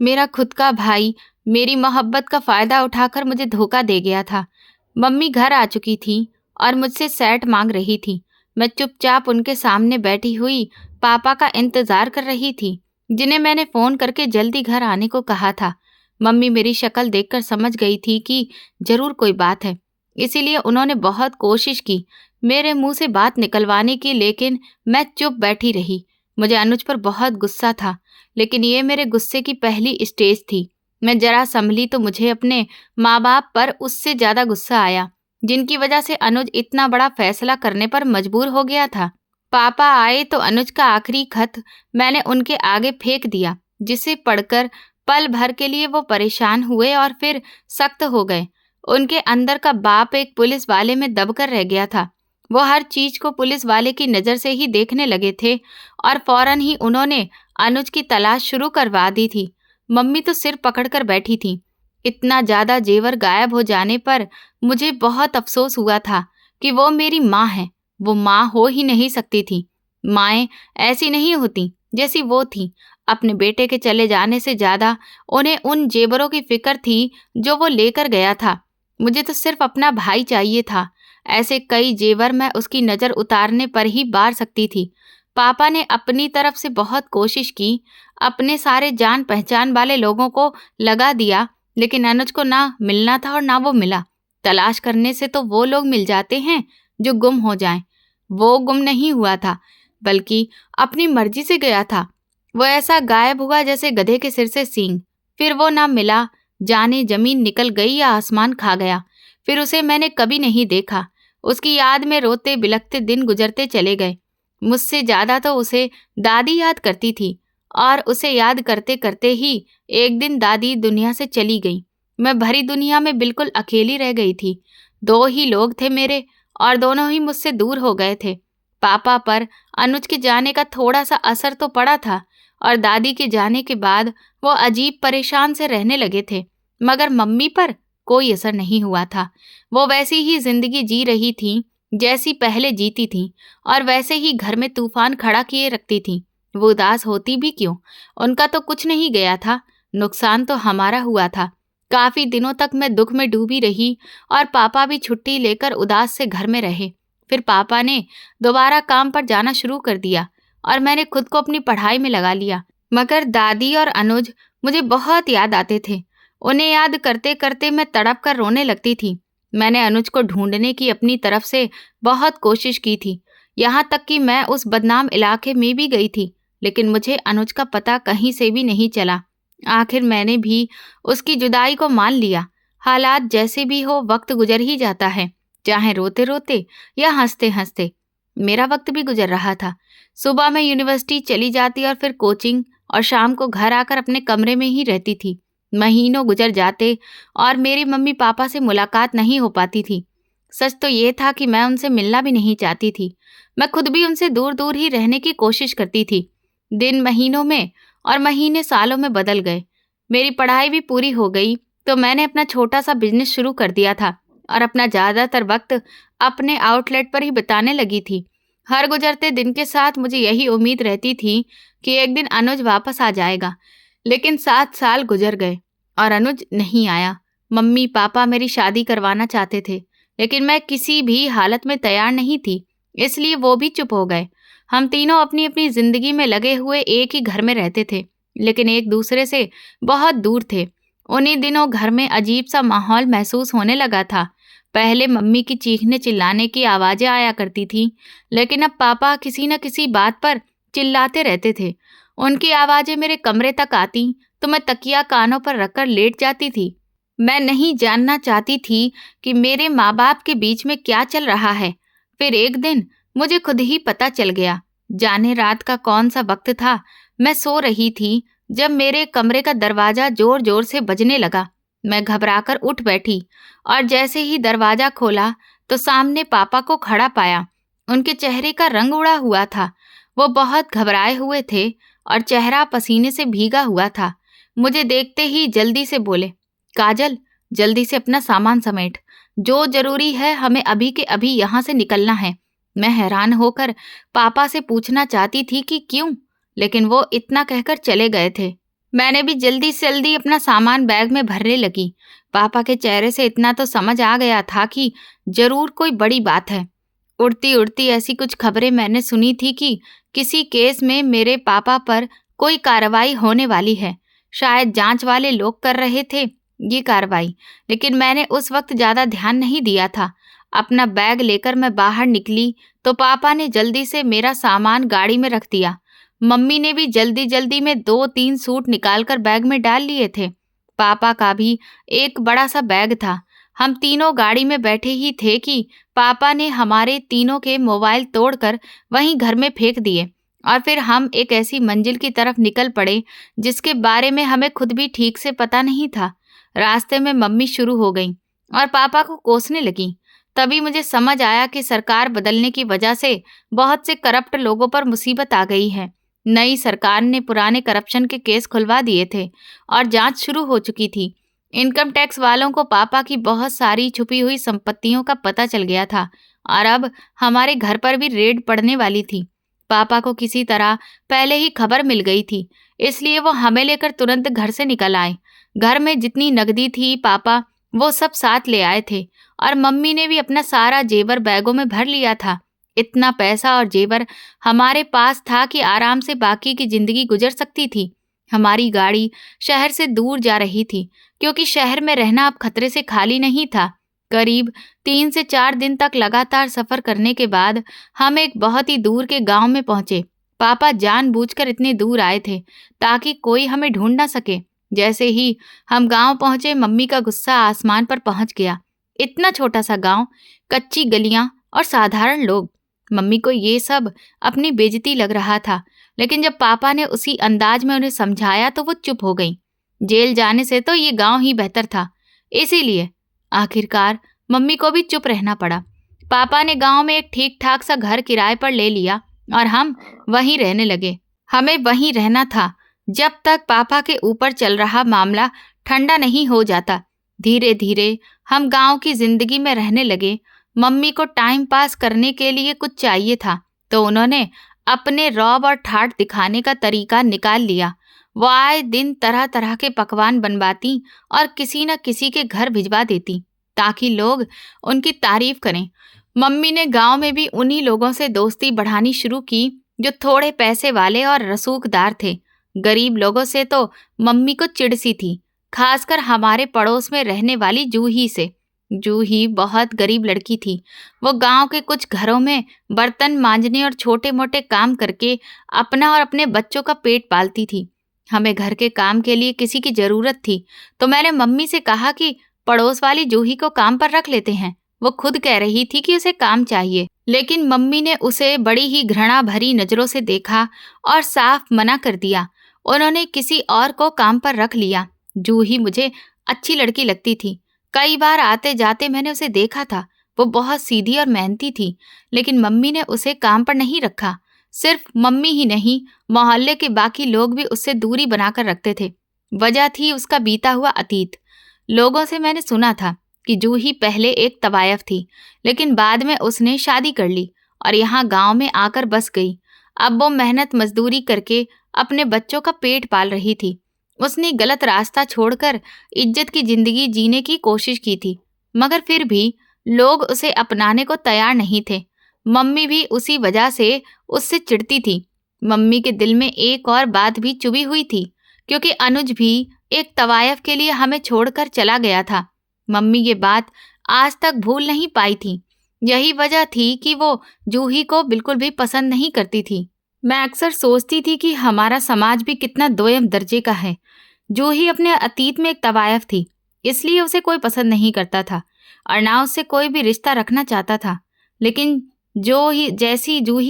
मेरा खुद का भाई मेरी मोहब्बत का फायदा उठाकर मुझे धोखा दे गया था। मम्मी घर आ चुकी थी और मुझसे सेट मांग रही थी। मैं चुपचाप उनके सामने बैठी हुई पापा का इंतजार कर रही थी, जिन्हें मैंने फोन करके जल्दी घर आने को कहा था। मम्मी मेरी शक्ल देखकर समझ गई थी कि जरूर कोई बात है, इसीलिए उन्होंने बहुत कोशिश की मेरे मुंह से बात निकलवाने की, लेकिन मैं चुप बैठी रही। मुझे अनुज पर बहुत गुस्सा था, लेकिन ये मेरे गुस्से की पहली स्टेज थी। मैं जरा संभली तो मुझे अपने माँ बाप पर उससे ज्यादा गुस्सा आया, जिनकी वजह से अनुज इतना बड़ा फैसला करने पर मजबूर हो गया था। पापा आए तो अनुज का आखिरी खत मैंने उनके आगे फेंक दिया, जिसे पढ़कर पल भर के लिए वो परेशान हुए और फिर सख्त हो गए। उनके अंदर का बाप एक पुलिस वाले में दबकर रह गया था। वो हर चीज को पुलिस वाले की नजर से ही देखने लगे थे, और फौरन ही उन्होंने अनुज की तलाश शुरू करवा दी थी। मम्मी तो सिर पकड़कर बैठी थी। इतना ज्यादा जेवर गायब हो जाने पर मुझे बहुत अफसोस हुआ था कि वो मेरी माँ है। वो माँ हो ही नहीं सकती थी। माएँ ऐसी नहीं होती जैसी वो थी। अपने बेटे के चले जाने से ज्यादा उन्हें उन जेवरों की फिक्र थी जो वो लेकर गया था। मुझे तो सिर्फ अपना भाई चाहिए था। ऐसे कई जेवर मैं उसकी नजर उतारने पर ही बार सकती थी। पापा ने अपनी तरफ से बहुत कोशिश की, अपने सारे जान पहचान वाले लोगों को लगा दिया, लेकिन अनुज को ना मिलना था और ना वो मिला। तलाश करने से तो वो लोग मिल जाते हैं जो गुम हो जाएं। वो गुम नहीं हुआ था, बल्कि अपनी मर्जी से गया था। वो ऐसा गायब हुआ जैसे गधे के सिर से सींग। फिर वो ना मिला, जाने जमीन निकल गई या आसमान खा गया। फिर उसे मैंने कभी नहीं देखा। उसकी याद में रोते बिलखते दिन गुजरते चले गए। मुझसे ज्यादा तो उसे दादी याद करती थी, और उसे याद करते करते ही एक दिन दादी दुनिया से चली गई। मैं भरी दुनिया में बिल्कुल अकेली रह गई थी। 2 ही लोग थे मेरे, और दोनों ही मुझसे दूर हो गए थे। पापा पर अनुज के जाने का थोड़ा सा असर तो पड़ा था, और दादी के जाने के बाद वो अजीब परेशान से रहने लगे थे। मगर मम्मी पर कोई असर नहीं हुआ था। वो वैसी ही जिंदगी जी रही थी जैसी पहले जीती थी, और वैसे ही घर में तूफान खड़ा किए रखती थी। वो उदास होती भी क्यों? उनका तो कुछ नहीं गया था, नुकसान तो हमारा हुआ था। काफी दिनों तक मैं दुख में डूबी रही, और पापा भी छुट्टी लेकर उदास से घर में रहे। फिर पापा ने दोबारा काम पर जाना शुरू कर दिया, और मैंने खुद को अपनी पढ़ाई में लगा लिया। मगर दादी और अनुज मुझे बहुत याद आते थे। उन्हें याद करते करते मैं तड़प कर रोने लगती थी। मैंने अनुज को ढूंढने की अपनी तरफ से बहुत कोशिश की थी, यहाँ तक कि मैं उस बदनाम इलाके में भी गई थी, लेकिन मुझे अनुज का पता कहीं से भी नहीं चला। आखिर मैंने भी उसकी जुदाई को मान लिया। हालात जैसे भी हो, वक्त गुजर ही जाता है, चाहे रोते रोते या हंसते हंसते। मेरा वक्त भी गुजर रहा था। सुबह मैं यूनिवर्सिटी चली जाती और फिर कोचिंग, और शाम को घर आकर अपने कमरे में ही रहती थी। महीनों गुजर जाते और मेरी मम्मी पापा से मुलाकात नहीं हो पाती थी। सच तो ये था कि मैं उनसे मिलना भी नहीं चाहती थी। मैं खुद भी उनसे दूर दूर ही रहने की कोशिश करती थी। दिन महीनों में और महीने सालों में बदल गए। मेरी पढ़ाई भी पूरी हो गई, तो मैंने अपना छोटा सा बिजनेस शुरू कर दिया था, और अपना ज़्यादातर वक्त अपने आउटलेट पर ही बिताने लगी थी। हर गुजरते दिन के साथ मुझे यही उम्मीद रहती थी कि एक दिन अनुज वापस आ जाएगा। लेकिन 7 साल गुजर गए और अनुज नहीं आया। मम्मी पापा मेरी शादी करवाना चाहते थे, लेकिन मैं किसी भी हालत में तैयार नहीं थी, इसलिए वो भी चुप हो गए। हम तीनों अपनी अपनी जिंदगी में लगे हुए एक ही घर में रहते थे, लेकिन एक दूसरे से बहुत दूर थे। उन्हीं दिनों घर में अजीब सा माहौल महसूस होने लगा था। पहले मम्मी की चीखने चिल्लाने की आवाजें आया करती थी, लेकिन अब पापा किसी न किसी बात पर चिल्लाते रहते थे। उनकी आवाजें मेरे कमरे तक आती तो मैं तकिया कानों पर रखकर लेट जाती थी। मैं नहीं जानना चाहती थी कि मेरे माँ बाप के बीच में क्या चल रहा है। फिर एक दिन मुझे खुद ही पता चल गया। जाने रात का कौन सा वक्त था, मैं सो रही थी जब मेरे कमरे का दरवाजा जोर जोर से बजने लगा। मैं घबराकर उठ बैठी, और जैसे ही दरवाजा खोला तो सामने पापा को खड़ा पाया। उनके चेहरे का रंग उड़ा हुआ था। वो बहुत घबराए हुए थे और चेहरा पसीने से भीगा हुआ था। मुझे देखते ही जल्दी से बोले, काजल, जल्दी से अपना सामान समेट, जो जरूरी है हमें अभी के अभी यहाँ से निकलना है। मैं हैरान होकर पापा से पूछना चाहती थी कि क्यों, लेकिन वो इतना कहकर चले गए थे। मैंने भी जल्दी से जल्दी अपना सामान बैग में भरने लगी। पापा के चेहरे से इतना तो समझ आ गया था कि जरूर कोई बड़ी बात है। उड़ती उड़ती ऐसी कुछ खबरें मैंने सुनी थी कि किसी केस में मेरे पापा पर कोई कार्रवाई होने वाली है। शायद जांच वाले लोग कर रहे थे ये कार्रवाई, लेकिन मैंने उस वक्त ज़्यादा ध्यान नहीं दिया था। अपना बैग लेकर मैं बाहर निकली तो पापा ने जल्दी से मेरा सामान गाड़ी में रख दिया। मम्मी ने भी जल्दी जल्दी में 2-3 सूट निकालकर बैग में डाल लिए थे। पापा का भी एक बड़ा सा बैग था। हम तीनों गाड़ी में बैठे ही थे कि पापा ने हमारे तीनों के मोबाइल तोड़कर वहीं घर में फेंक दिए, और फिर हम एक ऐसी मंजिल की तरफ निकल पड़े जिसके बारे में हमें खुद भी ठीक से पता नहीं था। रास्ते में मम्मी शुरू हो गई और पापा को कोसने लगी। तभी मुझे समझ आया कि सरकार बदलने की वजह से बहुत से करप्ट लोगों पर मुसीबत आ गई है। नई सरकार ने पुराने करप्शन के केस खुलवा दिए थे और जांच शुरू हो चुकी थी। इनकम टैक्स वालों को पापा की बहुत सारी छुपी हुई संपत्तियों का पता चल गया था, और अब हमारे घर पर भी रेड पड़ने वाली थी। पापा को किसी तरह पहले ही खबर मिल गई थी, इसलिए वो हमें लेकर तुरंत घर से निकल आए। घर में जितनी नकदी थी पापा वो सब साथ ले आए थे, और मम्मी ने भी अपना सारा जेवर बैगों में भर लिया था। इतना पैसा और जेवर हमारे पास था कि आराम से बाकी की जिंदगी गुजर सकती थी। हमारी गाड़ी शहर से दूर जा रही थी, क्योंकि शहर में रहना अब खतरे से खाली नहीं था। करीब 3 से 4 दिन तक लगातार सफर करने के बाद हम एक बहुत ही दूर के गांव में पहुंचे। पापा जानबूझकर इतने दूर आए थे ताकि कोई हमें ढूंढ ना सके। जैसे ही हम गांव पहुंचे, मम्मी का गुस्सा आसमान पर पहुंच गया। इतना छोटा सा गांव, कच्ची गलियां और साधारण लोग। मम्मी को ये सब अपनी बेइज्जती लग रहा था, लेकिन जब पापा ने उसी अंदाज में उन्हें समझाया तो वो चुप हो गई। जेल जाने से तो ये गांव ही बेहतर था। इसीलिए आखिरकार मम्मी को भी चुप रहना पड़ा। पापा ने गांव में एक ठीक ठाक सा घर किराए पर ले लिया और हम वहीं रहने लगे। हमें वहीं रहना था जब तक पापा के ऊपर चल रहा मामला ठंडा नहीं हो जाता। धीरे धीरे हम गांव की जिंदगी में रहने लगे। मम्मी को टाइम पास करने के लिए कुछ चाहिए था तो उन्होंने अपने रौब और ठाठ दिखाने का तरीका निकाल लिया। वो आए दिन तरह तरह के पकवान बनवाती और किसी न किसी के घर भिजवा देती ताकि लोग उनकी तारीफ करें। मम्मी ने गांव में भी उन्हीं लोगों से दोस्ती बढ़ानी शुरू की जो थोड़े पैसे वाले और रसूखदार थे। गरीब लोगों से तो मम्मी को चिढ़ सी थी, खासकर हमारे पड़ोस में रहने वाली जूही से। जूही बहुत गरीब लड़की थी। वो गांव के कुछ घरों में बर्तन मांजने और छोटे मोटे काम करके अपना और अपने बच्चों का पेट पालती थी। हमें घर के काम के लिए किसी की जरूरत थी तो मैंने मम्मी से कहा कि पड़ोस वाली जूही को काम पर रख लेते हैं। वो खुद कह रही थी कि उसे काम चाहिए, लेकिन मम्मी ने उसे बड़ी ही घृणा भरी नजरों से देखा और साफ मना कर दिया। उन्होंने किसी और को काम पर रख लिया। जूही मुझे अच्छी लड़की लगती थी। कई बार आते जाते मैंने उसे देखा था। वो बहुत सीधी और मेहनती थी, लेकिन मम्मी ने उसे काम पर नहीं रखा। सिर्फ मम्मी ही नहीं, मोहल्ले के बाकी लोग भी उससे दूरी बनाकर रखते थे। वजह थी उसका बीता हुआ अतीत। लोगों से मैंने सुना था कि जूही पहले एक तवायफ थी, लेकिन बाद में उसने शादी कर ली और यहाँ गांव में आकर बस गई। अब वो मेहनत मजदूरी करके अपने बच्चों का पेट पाल रही थी। उसने गलत रास्ता छोड़कर इज्जत की जिंदगी जीने की कोशिश की थी, मगर फिर भी लोग उसे अपनाने को तैयार नहीं थे। मम्मी भी उसी वजह से उससे चिढ़ती थी। मम्मी के दिल में एक और बात भी चुभी हुई थी, क्योंकि अनुज भी एक तवायफ के लिए हमें छोड़कर चला गया था। मम्मी ये बात आज तक भूल नहीं पाई थी। यही वजह थी कि वो जूही को बिल्कुल भी पसंद नहीं करती थी। मैं अक्सर सोचती थी कि हमारा समाज भी कितना दोयम दर्जे का है। जूही अपने अतीत में एक तवायफ थी, इसलिए उसे कोई पसंद नहीं करता था और ना उससे कोई भी रिश्ता रखना चाहता था। लेकिन जूही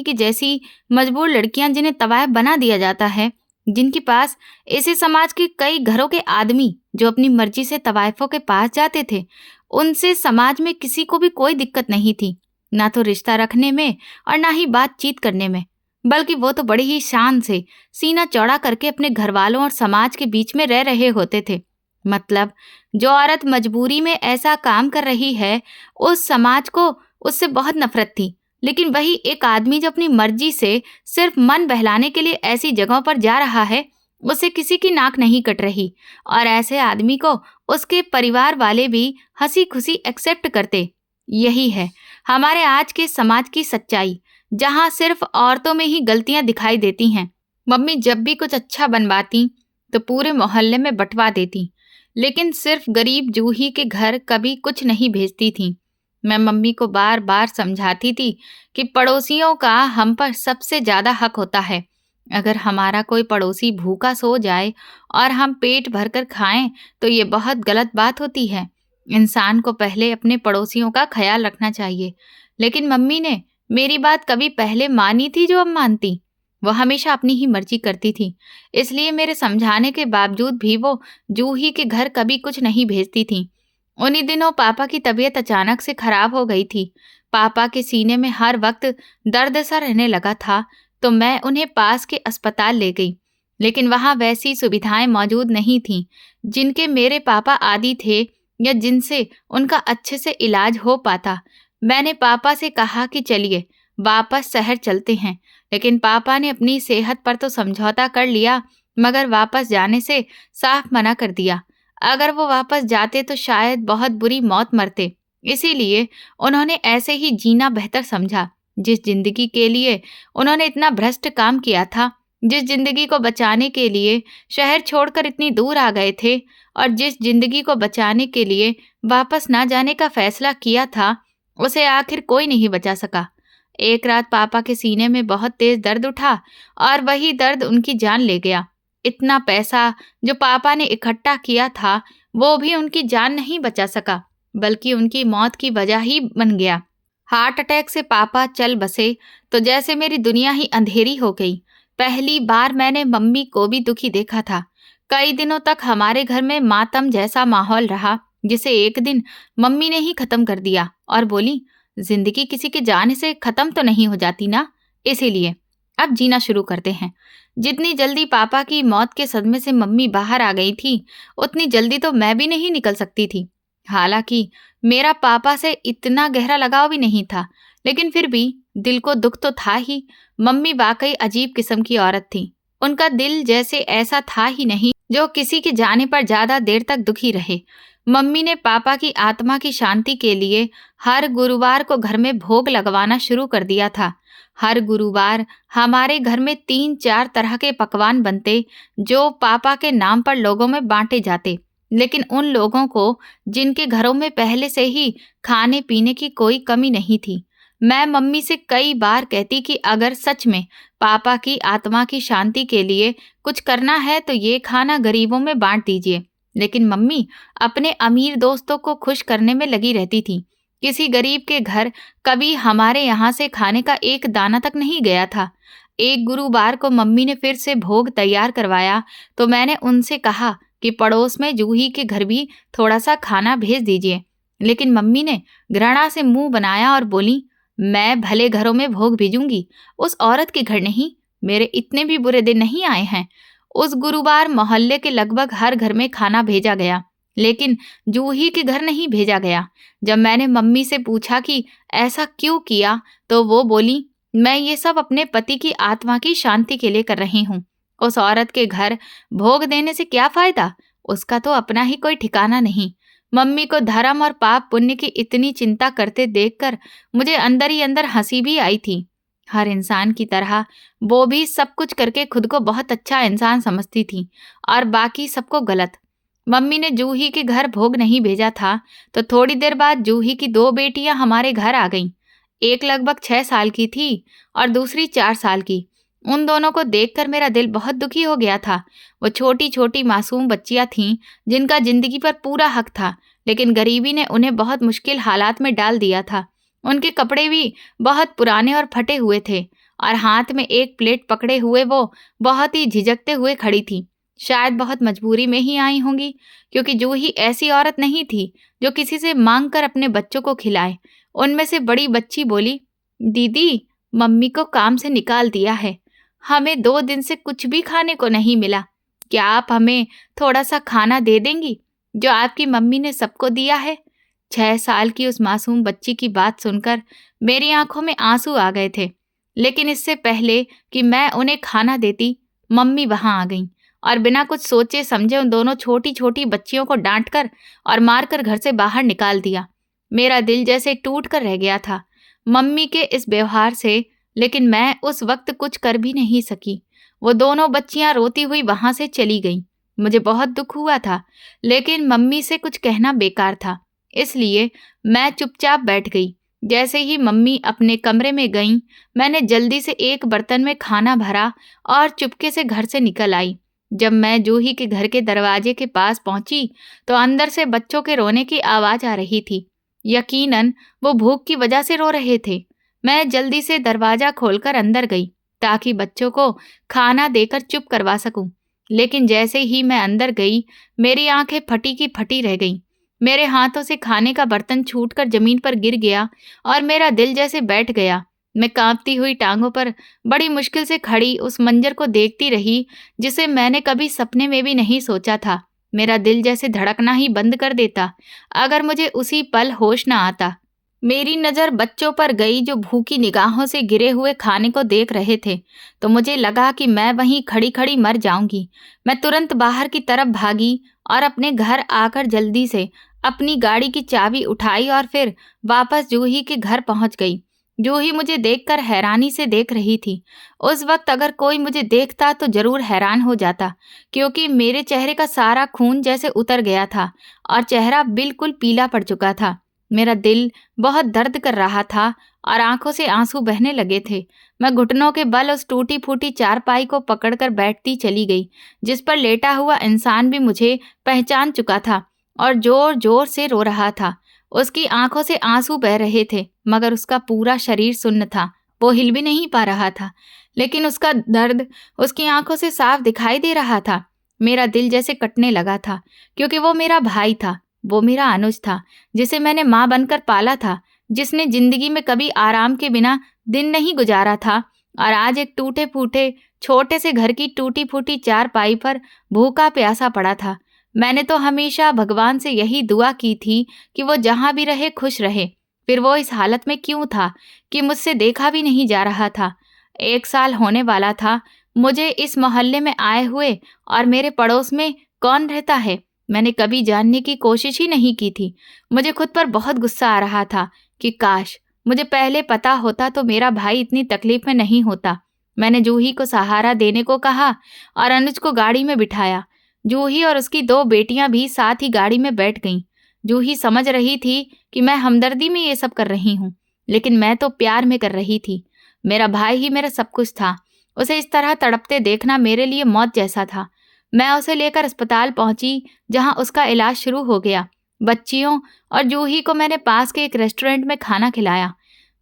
की जैसी मजबूर लड़कियां जिन्हें तवायफ बना दिया जाता है, जिनके पास इसी समाज के कई घरों के आदमी जो अपनी मर्जी से तवायफों के पास जाते थे, उनसे समाज में किसी को भी कोई दिक्कत नहीं थी, ना तो रिश्ता रखने में और ना ही बातचीत करने में। बल्कि वो तो बड़ी ही शान से सीना चौड़ा करके अपने घर वालों और समाज के बीच में रह रहे होते थे। मतलब जो औरत मजबूरी में ऐसा काम कर रही है, उस समाज को उससे बहुत नफरत थी। लेकिन वही एक आदमी जो अपनी मर्जी से सिर्फ मन बहलाने के लिए ऐसी जगहों पर जा रहा है, उससे किसी की नाक नहीं कट रही और ऐसे आदमी को उसके परिवार वाले भी हंसी खुशी एक्सेप्ट करते। यही है हमारे आज के समाज की सच्चाई, जहां सिर्फ औरतों में ही गलतियां दिखाई देती हैं। मम्मी जब भी कुछ अच्छा बनवाती तो पूरे मोहल्ले में बंटवा देती, लेकिन सिर्फ गरीब जूही के घर कभी कुछ नहीं भेजती थी। मैं मम्मी को बार बार समझाती थी कि पड़ोसियों का हम पर सबसे ज्यादा हक होता है। अगर हमारा कोई पड़ोसी भूखा सो जाए और हम पेट भरकर खाएं तो ये बहुत गलत बात होती है। इंसान को पहले अपने पड़ोसियों का ख्याल रखना चाहिए। लेकिन मम्मी ने मेरी बात कभी पहले मानी थी जो अब मानती? वो हमेशा अपनी ही मर्जी करती थी। इसलिए मेरे समझाने के बावजूद भी वो जूही के घर कभी कुछ नहीं भेजती थी। उन्हीं दिनों पापा की तबीयत अचानक से खराब हो गई थी। पापा के सीने में हर वक्त दर्द सा रहने लगा था, तो मैं उन्हें पास के अस्पताल ले गई। लेकिन वहाँ वैसी सुविधाएं मौजूद नहीं थीं जिनके मेरे पापा आदी थे या जिनसे उनका अच्छे से इलाज हो पाता। मैंने पापा से कहा कि चलिए वापस शहर चलते हैं, लेकिन पापा ने अपनी सेहत पर तो समझौता कर लिया, मगर वापस जाने से साफ मना कर दिया। अगर वो वापस जाते तो शायद बहुत बुरी मौत मरते। इसीलिए उन्होंने ऐसे ही जीना बेहतर समझा। जिस जिंदगी के लिए उन्होंने इतना भ्रष्ट काम किया था, जिस जिंदगी को बचाने के लिए शहर छोड़कर इतनी दूर आ गए थे और जिस जिंदगी को बचाने के लिए वापस ना जाने का फैसला किया था, उसे आखिर कोई नहीं बचा सका। एक रात पापा के सीने में बहुत तेज दर्द उठा और वही दर्द उनकी जान ले गया। इतना पैसा जो पापा ने इकट्ठा किया था, वो भी उनकी जान नहीं बचा सका, बल्कि उनकी मौत की वजह ही बन गया। हार्ट अटैक से पापा चल बसे तो जैसे मेरी दुनिया ही अंधेरी हो गई। पहली बार मैंने मम्मी को भी दुखी देखा था। कई दिनों तक हमारे घर में मातम जैसा माहौल रहा, जिसे एक दिन मम्मी ने ही खत्म कर दिया और बोली, जिंदगी किसी के जाने से खत्म तो नहीं हो जाती ना, इसीलिए अब जीना शुरू करते हैं। जितनी जल्दी पापा की मौत के सदमे से मम्मी बाहर आ गई थी, उतनी जल्दी तो मैं भी नहीं निकल सकती थी। हालांकि मेरा पापा से इतना गहरा लगाव भी नहीं था, लेकिन फिर भी दिल को दुख तो था ही। मम्मी वाकई अजीब किस्म की औरत थी। उनका दिल जैसे ऐसा था ही नहीं जो किसी के जाने पर ज्यादा देर तक दुखी रहे। मम्मी ने पापा की आत्मा की शांति के लिए हर गुरुवार को घर में भोग लगवाना शुरू कर दिया था। हर गुरुवार हमारे घर में 3-4 तरह के पकवान बनते, जो पापा के नाम पर लोगों में बांटे जाते, लेकिन उन लोगों को जिनके घरों में पहले से ही खाने पीने की कोई कमी नहीं थी। मैं मम्मी से कई बार कहती कि अगर सच में पापा की आत्मा की शांति के लिए कुछ करना है तो ये खाना गरीबों में बांट दीजिए, लेकिन मम्मी अपने अमीर दोस्तों को खुश करने में लगी रहती थी। किसी गरीब के घर कभी हमारे यहाँ से खाने का एक दाना तक नहीं गया था। एक गुरुवार को मम्मी ने फिर से भोग तैयार करवाया तो मैंने उनसे कहा कि पड़ोस में जूही के घर भी थोड़ा सा खाना भेज दीजिए, लेकिन मम्मी ने घृणा से मुंह बनाया और बोली, मैं भले घरों में भोग भेजूंगी, उस औरत के घर नहीं। मेरे इतने भी बुरे दिन नहीं आए हैं। उस गुरुवार मोहल्ले के लगभग हर घर में खाना भेजा गया, लेकिन जूही के घर नहीं भेजा गया। जब मैंने मम्मी से पूछा कि ऐसा क्यों किया, तो वो बोली, मैं ये सब अपने पति की आत्मा की शांति के लिए कर रही हूँ। उस औरत के घर भोग देने से क्या फायदा, उसका तो अपना ही कोई ठिकाना नहीं। मम्मी को धर्म और पाप पुण्य की इतनी चिंता करते देखकर मुझे अंदर ही अंदर हंसी भी आई थी। हर इंसान की तरह वो भी सब कुछ करके खुद को बहुत अच्छा इंसान समझती थी और बाकी सबको गलत। मम्मी ने जूही के घर भोग नहीं भेजा था तो थोड़ी देर बाद जूही की 2 बेटियां हमारे घर आ गईं। एक लगभग 6 साल की थी और दूसरी 4 साल की। उन दोनों को देखकर मेरा दिल बहुत दुखी हो गया था। वो छोटी छोटी मासूम बच्चियां थीं जिनका जिंदगी पर पूरा हक था, लेकिन गरीबी ने उन्हें बहुत मुश्किल हालात में डाल दिया था। उनके कपड़े भी बहुत पुराने और फटे हुए थे और हाथ में एक प्लेट पकड़े हुए वो बहुत ही झिझकते हुए खड़ी थी। शायद बहुत मजबूरी में ही आई होंगी, क्योंकि जूही ऐसी औरत नहीं थी जो किसी से मांग कर अपने बच्चों को खिलाए। उनमें से बड़ी बच्ची बोली, दीदी, मम्मी को काम से निकाल दिया है, हमें 2 दिन से कुछ भी खाने को नहीं मिला। क्या आप हमें थोड़ा सा खाना दे देंगी जो आपकी मम्मी ने सबको दिया है? 6 साल की उस मासूम बच्ची की बात सुनकर मेरी आंखों में आंसू आ गए थे, लेकिन इससे पहले कि मैं उन्हें खाना देती, मम्मी वहां आ गईं और बिना कुछ सोचे समझे उन दोनों छोटी छोटी बच्चियों को डांटकर और मारकर घर से बाहर निकाल दिया। मेरा दिल जैसे टूट कर रह गया था मम्मी के इस व्यवहार से, लेकिन मैं उस वक्त कुछ कर भी नहीं सकी। वो दोनों बच्चियां रोती हुई वहां से चली गईं। मुझे बहुत दुख हुआ था, लेकिन मम्मी से कुछ कहना बेकार था, इसलिए मैं चुपचाप बैठ गई। जैसे ही मम्मी अपने कमरे में गईं, मैंने जल्दी से एक बर्तन में खाना भरा और चुपके से घर से निकल आई। जब मैं जूही के घर के दरवाजे के पास पहुंची तो अंदर से बच्चों के रोने की आवाज आ रही थी। यकीनन वो भूख की वजह से रो रहे थे। मैं जल्दी से दरवाजा खोलकर अंदर गई ताकि बच्चों को खाना देकर चुप करवा सकूं, लेकिन जैसे ही मैं अंदर गई, मेरी आंखें फटी की फटी रह गईं। मेरे हाथों से खाने का बर्तन छूटकर जमीन पर गिर गया और मेरा दिल जैसे बैठ गया। मैं कांपती हुई टांगों पर बड़ी मुश्किल से खड़ी उस मंजर को देखती रही जिसे मैंने कभी सपने में भी नहीं सोचा था। मेरा दिल जैसे धड़कना ही बंद कर देता अगर मुझे उसी पल होश न आता। मेरी नज़र बच्चों पर गई जो भूखी निगाहों से गिरे हुए खाने को देख रहे थे, तो मुझे लगा कि मैं वहीं खड़ी खड़ी मर जाऊंगी। मैं तुरंत बाहर की तरफ भागी और अपने घर आकर जल्दी से अपनी गाड़ी की चाबी उठाई और फिर वापस जूही के घर पहुंच गई। जूही मुझे देखकर हैरानी से देख रही थी। उस वक्त अगर कोई मुझे देखता तो जरूर हैरान हो जाता, क्योंकि मेरे चेहरे का सारा खून जैसे उतर गया था और चेहरा बिल्कुल पीला पड़ चुका था। मेरा दिल बहुत दर्द कर रहा था और आंखों से आंसू बहने लगे थे। मैं घुटनों के बल उस टूटी फूटी चारपाई को पकड़कर बैठती चली गई, जिस पर लेटा हुआ इंसान भी मुझे पहचान चुका था और जोर जोर से रो रहा था। उसकी आंखों से आंसू बह रहे थे, मगर उसका पूरा शरीर सुन्न था। वो हिल भी नहीं पा रहा था, लेकिन उसका दर्द उसकी आंखों से साफ दिखाई दे रहा था। मेरा दिल जैसे कटने लगा था, क्योंकि वो मेरा भाई था। वो मेरा अनुज था, जिसे मैंने माँ बनकर पाला था, जिसने जिंदगी में कभी आराम के बिना दिन नहीं गुजारा था, और आज एक टूटे फूटे छोटे से घर की टूटी फूटी चारपाई पर भूखा प्यासा पड़ा था। मैंने तो हमेशा भगवान से यही दुआ की थी कि वो जहां भी रहे खुश रहे। फिर वो इस हालत में क्यों था कि मुझसे देखा भी नहीं जा रहा था। 1 साल होने वाला था मुझे इस मोहल्ले में आए हुए, और मेरे पड़ोस में कौन रहता है मैंने कभी जानने की कोशिश ही नहीं की थी। मुझे खुद पर बहुत गुस्सा आ रहा था कि काश मुझे पहले पता होता तो मेरा भाई इतनी तकलीफ में नहीं होता। मैंने जूही को सहारा देने को कहा और अनुज को गाड़ी में बिठाया। जूही और उसकी 2 बेटियां भी साथ ही गाड़ी में बैठ गईं। जूही समझ रही थी कि मैं हमदर्दी में ये सब कर रही हूँ, लेकिन मैं तो प्यार में कर रही थी। मेरा भाई ही मेरा सब कुछ था। उसे इस तरह तड़पते देखना मेरे लिए मौत जैसा था। मैं उसे लेकर अस्पताल पहुंची, जहां उसका इलाज शुरू हो गया। बच्चियों और जूही को मैंने पास के एक रेस्टोरेंट में खाना खिलाया।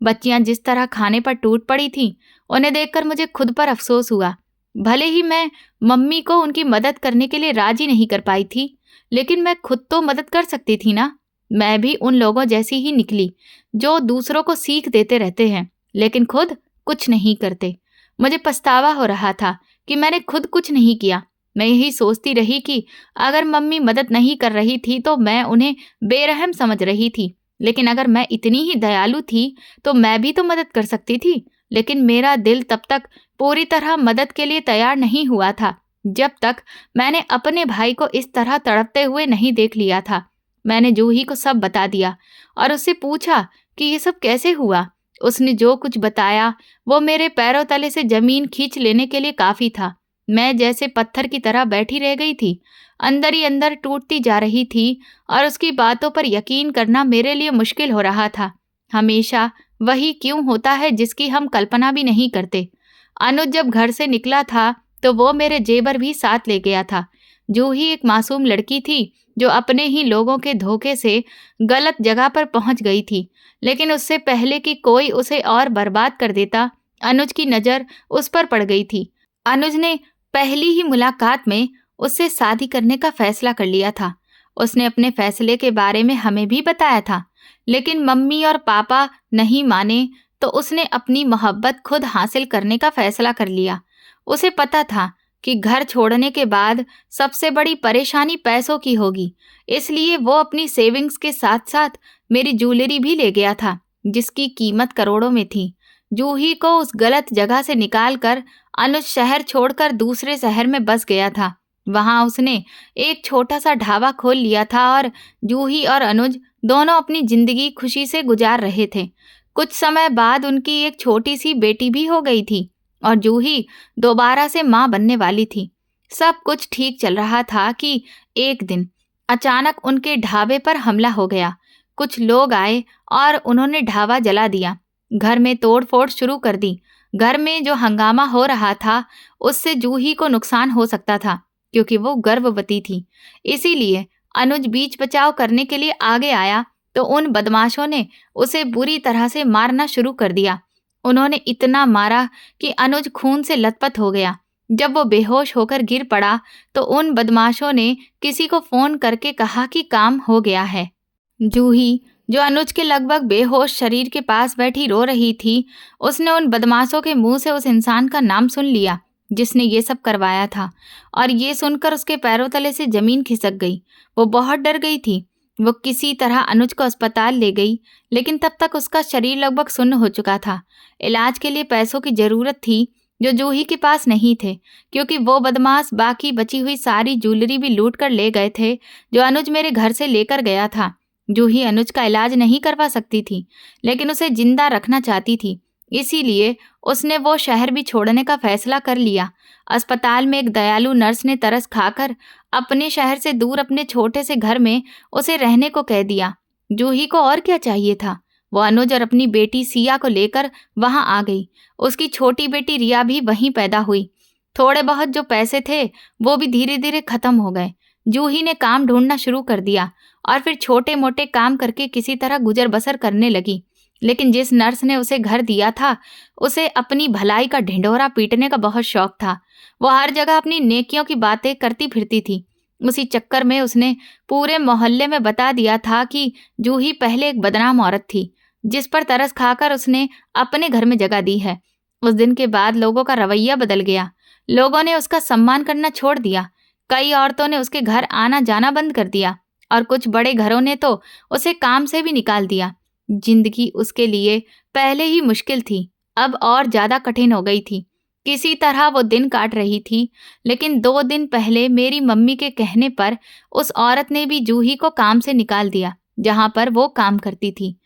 बच्चियां जिस तरह खाने पर टूट पड़ी थीं, उन्हें देखकर मुझे खुद पर अफसोस हुआ। भले ही मैं मम्मी को उनकी मदद करने के लिए राजी नहीं कर पाई थी, लेकिन मैं खुद तो मदद कर सकती थी ना। मैं भी उन लोगों जैसी ही निकली, जो दूसरों को सीख देते रहते हैं, लेकिन खुद कुछ नहीं करते। मुझे पछतावा हो रहा था कि मैंने खुद कुछ नहीं किया। मैं यही सोचती रही कि अगर मम्मी मदद नहीं कर रही थी तो मैं उन्हें बेरहम समझ रही थी, लेकिन अगर मैं इतनी ही दयालु थी तो मैं भी तो मदद कर सकती थी। लेकिन मेरा दिल तब तक पूरी तरह मदद के लिए तैयार नहीं हुआ था, जब तक मैंने अपने भाई को इस तरह तड़पते हुए नहीं देख लिया था। मैंने जूही को सब बता दिया और उससे पूछा कि ये सब कैसे हुआ। उसने जो कुछ बताया वो मेरे पैरों तले से जमीन खींच लेने के लिए काफी था। मैं जैसे पत्थर की तरह बैठी रह गई थी, अंदर ही अंदर टूटती जा रही थी, और उसकी बातों पर यकीन करना मेरे लिए मुश्किल हो रहा था। हमेशा वही क्यों होता है जिसकी हम कल्पना भी नहीं करते। अनुज जब घर से निकला था तो वो मेरे जेवर भी साथ ले गया था। जूही एक मासूम लड़की थी जो अपने ही लोगों के धोखे से गलत जगह पर पहुंच गई थी, लेकिन उससे पहले कि कोई उसे और बर्बाद कर देता, अनुज की नज़र उस पर पड़ गई थी। अनुज ने पहली ही मुलाकात में उससे शादी करने का फैसला कर लिया था। उसने अपने फैसले के बारे में हमें भी बताया था, लेकिन मम्मी और पापा नहीं माने तो उसने अपनी मोहब्बत खुद हासिल करने का फैसला कर लिया। उसे पता था कि घर छोड़ने के बाद सबसे बड़ी परेशानी पैसों की होगी, इसलिए वो अपनी सेविंग्स के साथ साथ मेरी ज्वेलरी भी ले गया था, जिसकी कीमत करोड़ों में थी। जूही को उस गलत जगह से निकालकर अनुज शहर छोड़कर दूसरे शहर में बस गया था। वहां उसने एक छोटा सा ढाबा खोल लिया था और जूही और अनुज दोनों अपनी जिंदगी खुशी से गुजार रहे थे। कुछ समय बाद उनकी एक छोटी सी बेटी भी हो गई थी और जूही दोबारा से माँ बनने वाली थी। सब कुछ ठीक चल रहा था कि एक दिन अचानक उनके ढाबे पर हमला हो गया। कुछ लोग आए और उन्होंने ढाबा जला दिया, घर में तोड़फोड़ शुरू कर दी। घर में जो हंगामा हो रहा था उससे जूही को नुकसान हो सकता था, क्योंकि वो गर्भवती थी। इसीलिए अनुज बीच बचाव करने के लिए आगे आया तो उन बदमाशों ने उसे बुरी तरह से मारना शुरू कर दिया। उन्होंने इतना मारा कि अनुज खून से लथपथ हो गया। जब वो बेहोश होकर गिर पड़ा तो उन बदमाशों ने किसी को फोन करके कहा कि काम हो गया है। जूही, जो अनुज के लगभग बेहोश शरीर के पास बैठी रो रही थी, उसने उन बदमाशों के मुंह से उस इंसान का नाम सुन लिया जिसने ये सब करवाया था, और ये सुनकर उसके पैरों तले से जमीन खिसक गई। वो बहुत डर गई थी। वो किसी तरह अनुज को अस्पताल ले गई, लेकिन तब तक उसका शरीर लगभग सुन्न हो चुका था। इलाज के लिए पैसों की जरूरत थी जो जूही के पास नहीं थे, क्योंकि वो बदमाश बाकी बची हुई सारी ज्वेलरी भी लूट कर ले गए थे जो अनुज मेरे घर से लेकर गया था। जूही अनुज का इलाज नहीं करवा सकती थी, लेकिन उसे जिंदा रखना चाहती थी। इसीलिए उसने वो शहर भी छोड़ने का फैसला कर लिया। अस्पताल में एक दयालु नर्स ने तरस खाकर अपने शहर से दूर अपने छोटे से घर में उसे रहने को कह दिया। जूही को और क्या चाहिए था। वो अनुज और अपनी बेटी सिया को लेकर वहां आ गई। उसकी छोटी बेटी रिया भी वहीं पैदा हुई। थोड़े बहुत जो पैसे थे वो भी धीरे धीरे खत्म हो गए। जूही ने काम ढूंढना शुरू कर दिया और फिर छोटे मोटे काम करके किसी तरह गुजर बसर करने लगी। लेकिन जिस नर्स ने उसे घर दिया था, उसे अपनी भलाई का ढिंढोरा पीटने का बहुत शौक था। वो हर जगह अपनी नेकियों की बातें करती फिरती थी। उसी चक्कर में उसने पूरे मोहल्ले में बता दिया था कि जूही पहले एक बदनाम औरत थी, जिस पर तरस खाकर उसने अपने घर में जगह दी है। उस दिन के बाद लोगों का रवैया बदल गया। लोगों ने उसका सम्मान करना छोड़ दिया। कई औरतों ने उसके घर आना जाना बंद कर दिया और कुछ बड़े घरों ने तो उसे काम से भी निकाल दिया। जिंदगी उसके लिए पहले ही मुश्किल थी, अब और ज्यादा कठिन हो गई थी। किसी तरह वो दिन काट रही थी, लेकिन 2 दिन पहले मेरी मम्मी के कहने पर उस औरत ने भी जूही को काम से निकाल दिया, जहां पर वो काम करती थी।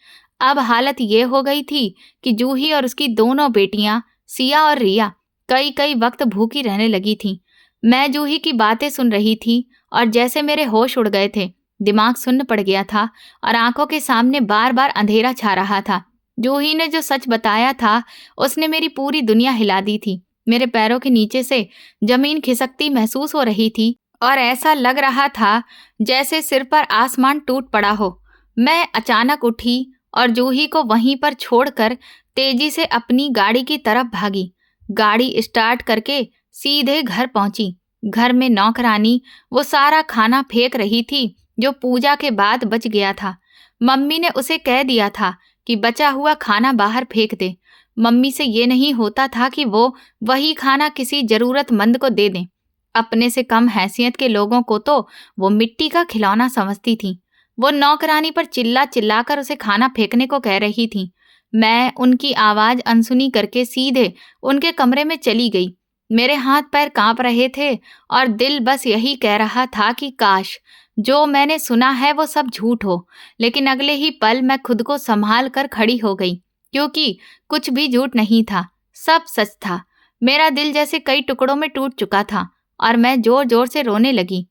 अब हालत ये हो गई थी कि जूही और उसकी दोनों बेटियां सिया और रिया कई कई वक्त भूखी रहने लगी थीं। मैं जूही की बातें सुन रही थी और जैसे मेरे होश उड़ गए थे। दिमाग सुन्न पड़ गया था और आंखों के सामने बार बार अंधेरा छा रहा था। जूही ने जो सच बताया था, उसने मेरी पूरी दुनिया हिला दी थी। मेरे पैरों के नीचे से जमीन खिसकती महसूस हो रही थी और ऐसा लग रहा था जैसे सिर पर आसमान टूट पड़ा हो। मैं अचानक उठी और जूही को वहीं पर छोड़कर तेजी से अपनी गाड़ी की तरफ भागी। गाड़ी स्टार्ट करके सीधे घर पहुंची। घर में नौकरानी वो सारा खाना फेंक रही थी जो पूजा के बाद बच गया था। मम्मी ने उसे कह दिया था कि बचा हुआ खाना बाहर फेंक दे। मम्मी से ये नहीं होता था कि वो वही खाना किसी जरूरतमंद को दे दें। अपने से कम हैसियत के लोगों को तो वो मिट्टी का खिलौना समझती थी। वो नौकरानी पर चिल्ला चिल्लाकर उसे खाना फेंकने को कह रही थी। मैं उनकी आवाज अनसुनी करके सीधे उनके कमरे में चली गई। मेरे हाथ पैर कांप रहे थे और दिल बस यही कह रहा था कि काश जो मैंने सुना है वो सब झूठ हो। लेकिन अगले ही पल मैं खुद को संभाल कर खड़ी हो गई, क्योंकि कुछ भी झूठ नहीं था, सब सच था। मेरा दिल जैसे कई टुकड़ों में टूट चुका था और मैं जोर जोर से रोने लगी।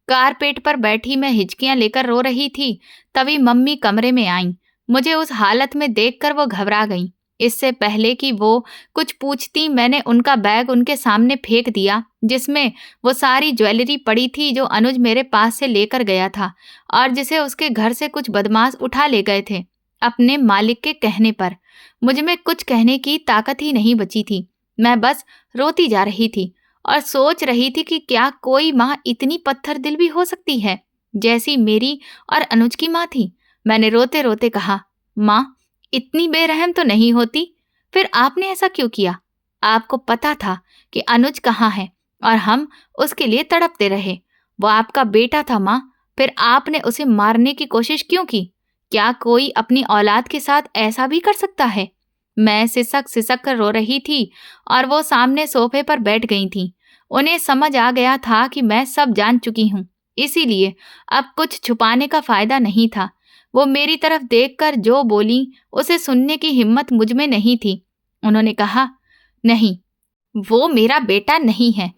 कारपेट पर बैठी मैं हिचकियां लेकर रो रही थी। तभी मम्मी कमरे में आईं। मुझे उस हालत में देखकर वो घबरा गईं। इससे पहले कि वो कुछ पूछती, मैंने उनका बैग उनके सामने फेंक दिया, जिसमें वो सारी ज्वेलरी पड़ी थी जो अनुज मेरे पास से लेकर गया था और जिसे उसके घर से कुछ बदमाश उठा ले गए थे अपने मालिक के कहने पर। मुझ में कुछ कहने की ताकत ही नहीं बची थी। मैं बस रोती जा रही थी और सोच रही थी कि क्या कोई माँ इतनी पत्थर दिल भी हो सकती है, जैसी मेरी और अनुज की माँ थी। मैंने रोते रोते कहा, माँ इतनी बेरहम तो नहीं होती, फिर आपने ऐसा क्यों किया? आपको पता था कि अनुज कहाँ है और हम उसके लिए तड़पते रहे। वो आपका बेटा था माँ, फिर आपने उसे मारने की कोशिश क्यों की? क्या कोई अपनी औलाद के साथ ऐसा भी कर सकता है? मैं सिसक सिसक कर रो रही थी और वो सामने सोफे पर बैठ गई थी। उन्हें समझ आ गया था कि मैं सब जान चुकी हूँ, इसीलिए अब कुछ छुपाने का फायदा नहीं था। वो मेरी तरफ देखकर जो बोली उसे सुनने की हिम्मत मुझ में नहीं थी। उन्होंने कहा, नहीं, वो मेरा बेटा नहीं है।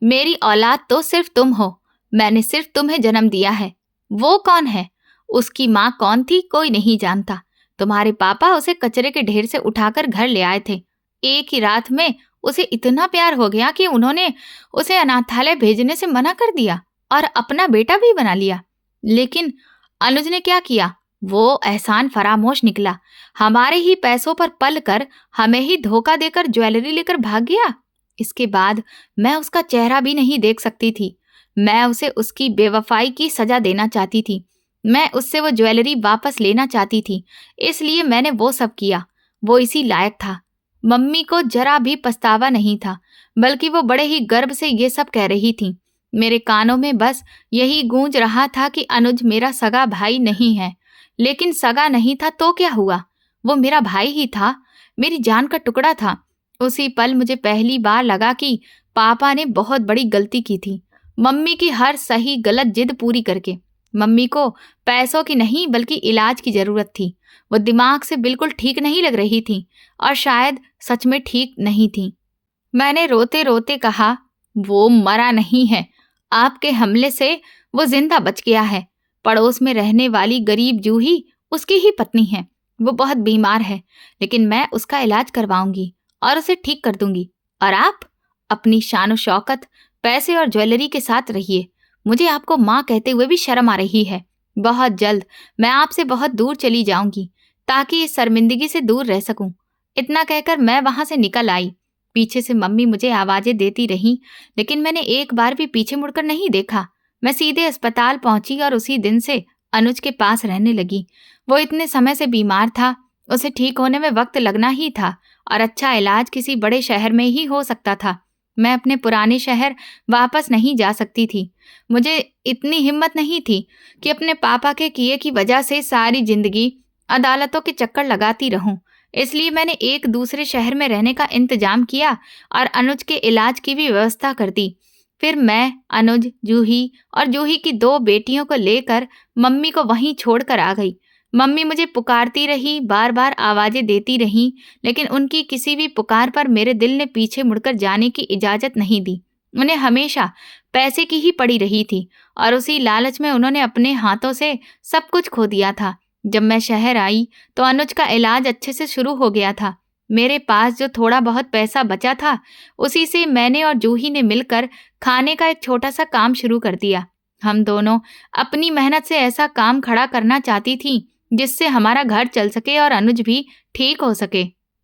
मेरी औलाद तो सिर्फ तुम हो। मैंने सिर्फ तुम्हें जन्म दिया है। वो कौन है? उसकी माँ कौन थी कोई नहीं जानता। तुम्हारे पापा उसे कचरे के ढेर से उठाकर घर ले आए थे। एक ही रात में उसे इतना प्यार हो गया कि उन्होंने उसे अनाथालय भेजने से मना कर दिया और अपना बेटा भी बना लिया। लेकिन अनुज ने क्या किया? वो एहसान फरामोश निकला। हमारे ही पैसों पर पल कर हमें ही धोखा देकर ज्वेलरी लेकर भाग गया। इसके बाद मैं उसका चेहरा भी नहीं देख सकती थी। मैं उसे उसकी बेवफाई की सजा देना चाहती थी। मैं उससे वो ज्वेलरी वापस लेना चाहती थी, इसलिए मैंने वो सब किया। वो इसी लायक था। मम्मी को जरा भी पछतावा नहीं था, बल्कि वो बड़े ही गर्व से ये सब कह रही थी। मेरे कानों में बस यही गूंज रहा था कि अनुज मेरा सगा भाई नहीं है। लेकिन सगा नहीं था तो क्या हुआ? वो मेरा भाई ही था, मेरी जान का टुकड़ा था। उसी पल मुझे पहली बार लगा कि पापा ने बहुत बड़ी गलती की थी, मम्मी की हर सही गलत जिद पूरी करके। मम्मी को पैसों की नहीं बल्कि इलाज की जरूरत थी। वो दिमाग से बिल्कुल ठीक नहीं लग रही थी और शायद सच में ठीक नहीं थी। मैंने रोते रोते कहा, वो मरा नहीं है, आपके हमले से वो जिंदा बच गया है। पड़ोस में रहने वाली गरीब जूही उसकी ही पत्नी है। वो बहुत बीमार है, लेकिन मैं उसका इलाज करवाऊंगी और उसे ठीक कर दूंगी। और आप अपनी शान शौकत, पैसे और ज्वेलरी के साथ रहिए। मुझे आपको माँ कहते हुए भी शर्म आ रही है। बहुत जल्द मैं आपसे बहुत दूर चली जाऊंगी ताकि इस शर्मिंदगी से दूर रह सकूं। इतना कहकर मैं वहां से निकल आई। पीछे से मम्मी मुझे आवाजें देती रहीं, लेकिन मैंने एक बार भी पीछे मुड़कर नहीं देखा। मैं सीधे अस्पताल पहुंची और उसी दिन से अनुज के पास रहने लगी। वो इतने समय से बीमार था, उसे ठीक होने में वक्त लगना ही था और अच्छा इलाज किसी बड़े शहर में ही हो सकता था। मैं अपने पुराने शहर वापस नहीं जा सकती थी। मुझे इतनी हिम्मत नहीं थी कि अपने पापा के किए की वजह से सारी जिंदगी अदालतों के चक्कर लगाती रहूं। इसलिए मैंने एक दूसरे शहर में रहने का इंतजाम किया और अनुज के इलाज की भी व्यवस्था कर दी। फिर मैं, अनुज, जूही और जूही की 2 बेटियों को लेकर मम्मी को वहीं छोड़कर आ गई। मम्मी मुझे पुकारती रही, बार बार आवाजें देती रहीं, लेकिन उनकी किसी भी पुकार पर मेरे दिल ने पीछे मुड़कर जाने की इजाजत नहीं दी। उन्हें हमेशा पैसे की ही पड़ी रही थी और उसी लालच में उन्होंने अपने हाथों से सब कुछ खो दिया था। जब मैं शहर आई तो अनुज का इलाज अच्छे से शुरू हो गया था। मेरे पास जो थोड़ा बहुत पैसा बचा था, उसी से मैंने और जूही ने मिलकर खाने का एक छोटा सा काम शुरू कर दिया। हम दोनों अपनी मेहनत से ऐसा काम खड़ा करना चाहती थी जिससे हमारा घर चल सके और अनुज भी ठीक हो सके।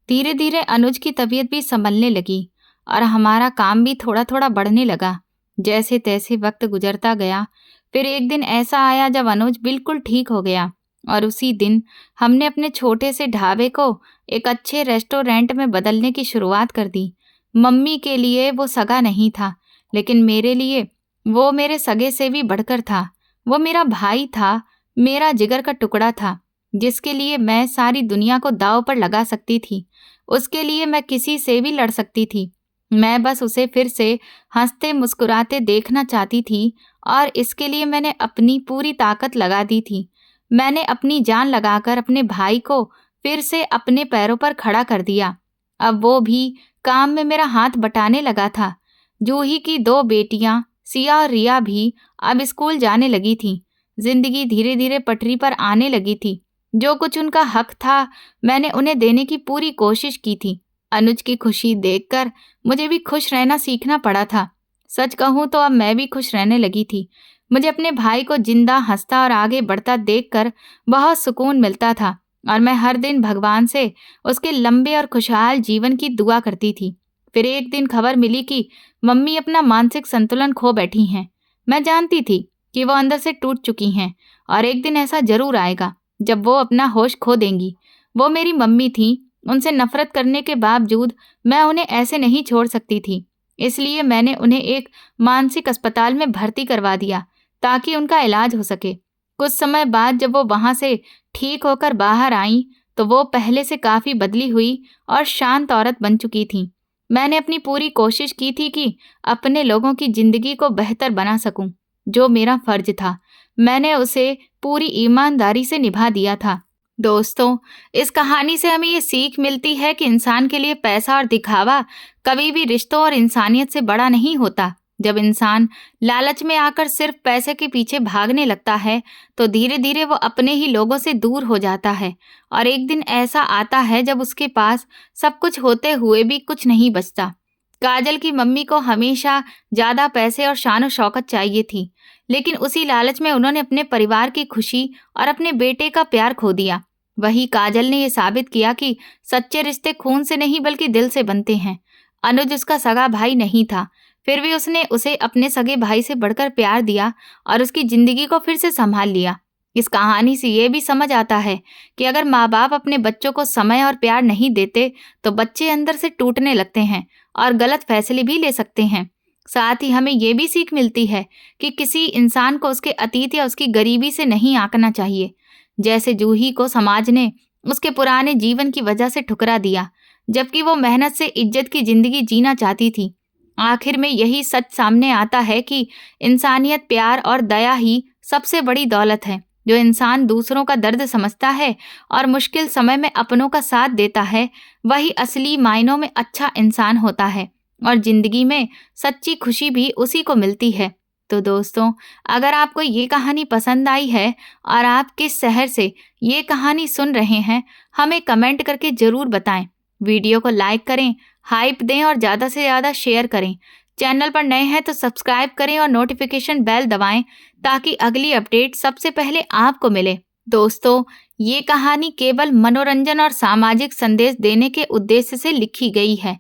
धीरे धीरे अनुज की तबीयत भी संभलने लगी और हमारा काम भी थोड़ा थोड़ा बढ़ने लगा। जैसे तैसे वक्त गुजरता गया। फिर एक दिन ऐसा आया जब अनुज बिल्कुल ठीक हो गया और उसी दिन हमने अपने छोटे से ढाबे को एक अच्छे रेस्टोरेंट में बदलने की शुरुआत कर दी। मम्मी के लिए वो सगा नहीं था, लेकिन मेरे लिए वो मेरे सगे से भी बढ़कर था। वो मेरा भाई था, मेरा जिगर का टुकड़ा था, जिसके लिए मैं सारी दुनिया को दांव पर लगा सकती थी। उसके लिए मैं किसी से भी लड़ सकती थी। मैं बस उसे फिर से हंसते मुस्कुराते देखना चाहती थी और इसके लिए मैंने अपनी पूरी ताकत लगा दी थी। मैंने अपनी जान लगाकर अपने भाई को फिर से अपने पैरों पर खड़ा कर दिया। अब वो भी काम में मेरा हाथ बटाने लगा था। जूही की 2 बेटियां सिया और रिया भी अब स्कूल जाने लगी थीं। जिंदगी धीरे धीरे पटरी पर आने लगी थी। जो कुछ उनका हक था, मैंने उन्हें देने की पूरी कोशिश की थी। अनुज की खुशी देखकर मुझे भी खुश रहना सीखना पड़ा था। सच कहूँ तो अब मैं भी खुश रहने लगी थी। मुझे अपने भाई को जिंदा, हंसता और आगे बढ़ता देखकर बहुत सुकून मिलता था और मैं हर दिन भगवान से उसके लंबे और खुशहाल जीवन की दुआ करती थी। फिर एक दिन खबर मिली कि मम्मी अपना मानसिक संतुलन खो बैठी हैं। मैं जानती थी कि वो अंदर से टूट चुकी हैं और एक दिन ऐसा जरूर आएगा जब वो अपना होश खो देंगी। वो मेरी मम्मी थी। उनसे नफरत करने के बावजूद मैं उन्हें ऐसे नहीं छोड़ सकती थी। इसलिए मैंने उन्हें एक मानसिक अस्पताल में भर्ती करवा दिया ताकि उनका इलाज हो सके। कुछ समय बाद जब वो वहां से ठीक होकर बाहर आईं तो वो पहले से काफी बदली हुई और शांत औरत बन चुकी थीं। मैंने अपनी पूरी कोशिश की थी कि अपने लोगों की जिंदगी को बेहतर बना सकूं। जो मेरा फर्ज था, मैंने उसे पूरी ईमानदारी से निभा दिया था। दोस्तों, इस कहानी से हमें ये सीख मिलती है कि इंसान के लिए पैसा और दिखावा कभी भी रिश्तों और इंसानियत से बड़ा नहीं होता। जब इंसान लालच में आकर सिर्फ पैसे के पीछे भागने लगता है तो धीरे धीरे वो अपने ही लोगों से दूर हो जाता है और एक दिन ऐसा आता है जब उसके पास सब कुछ होते हुए भी कुछ नहीं बचता। काजल की मम्मी को हमेशा ज्यादा पैसे और शान शौकत चाहिए थी, लेकिन उसी लालच में उन्होंने अपने परिवार की खुशी और अपने बेटे का प्यार खो दिया। वही काजल ने यह साबित किया कि सच्चे रिश्ते खून से नहीं बल्कि दिल से बनते हैं। अनुज उसका सगा भाई नहीं था, फिर भी उसने उसे अपने सगे भाई से बढ़कर प्यार दिया और उसकी जिंदगी को फिर से संभाल लिया। इस कहानी से ये भी समझ आता है कि अगर माँ बाप अपने बच्चों को समय और प्यार नहीं देते तो बच्चे अंदर से टूटने लगते हैं और गलत फैसले भी ले सकते हैं। साथ ही हमें ये भी सीख मिलती है कि किसी इंसान को उसके अतीत या उसकी गरीबी से नहीं आंकना चाहिए। जैसे जूही को समाज ने उसके पुराने जीवन की वजह से ठुकरा दिया, जबकि वो मेहनत से इज्जत की जिंदगी जीना चाहती थी। आखिर में यही सच सामने आता है कि इंसानियत, प्यार और दया ही सबसे बड़ी दौलत है। जो इंसान दूसरों का दर्द समझता है और मुश्किल समय में अपनों का साथ देता है, वही असली मायनों में अच्छा इंसान होता है और जिंदगी में सच्ची खुशी भी उसी को मिलती है। तो दोस्तों, अगर आपको ये कहानी पसंद आई है और आप किस शहर से ये कहानी सुन रहे हैं, हमें कमेंट करके जरूर बताएं। वीडियो को लाइक करें, हाइप दें और ज़्यादा से ज़्यादा शेयर करें। चैनल पर नए हैं तो सब्सक्राइब करें और नोटिफिकेशन बेल दबाएं ताकि अगली अपडेट सबसे पहले आपको मिले। दोस्तों, ये कहानी केवल मनोरंजन और सामाजिक संदेश देने के उद्देश्य से लिखी गई है।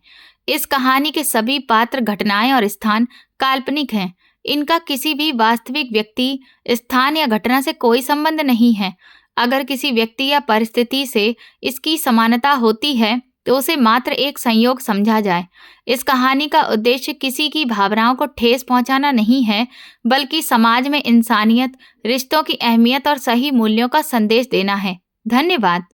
इस कहानी के सभी पात्र, घटनाएं और स्थान काल्पनिक हैं। इनका किसी भी वास्तविक व्यक्ति, स्थान या घटना से कोई संबंध नहीं है। अगर किसी व्यक्ति या परिस्थिति से इसकी समानता होती है तो उसे मात्र एक संयोग समझा जाए। इस कहानी का उद्देश्य किसी की भावनाओं को ठेस पहुंचाना नहीं है, बल्कि समाज में इंसानियत, रिश्तों की अहमियत और सही मूल्यों का संदेश देना है। धन्यवाद।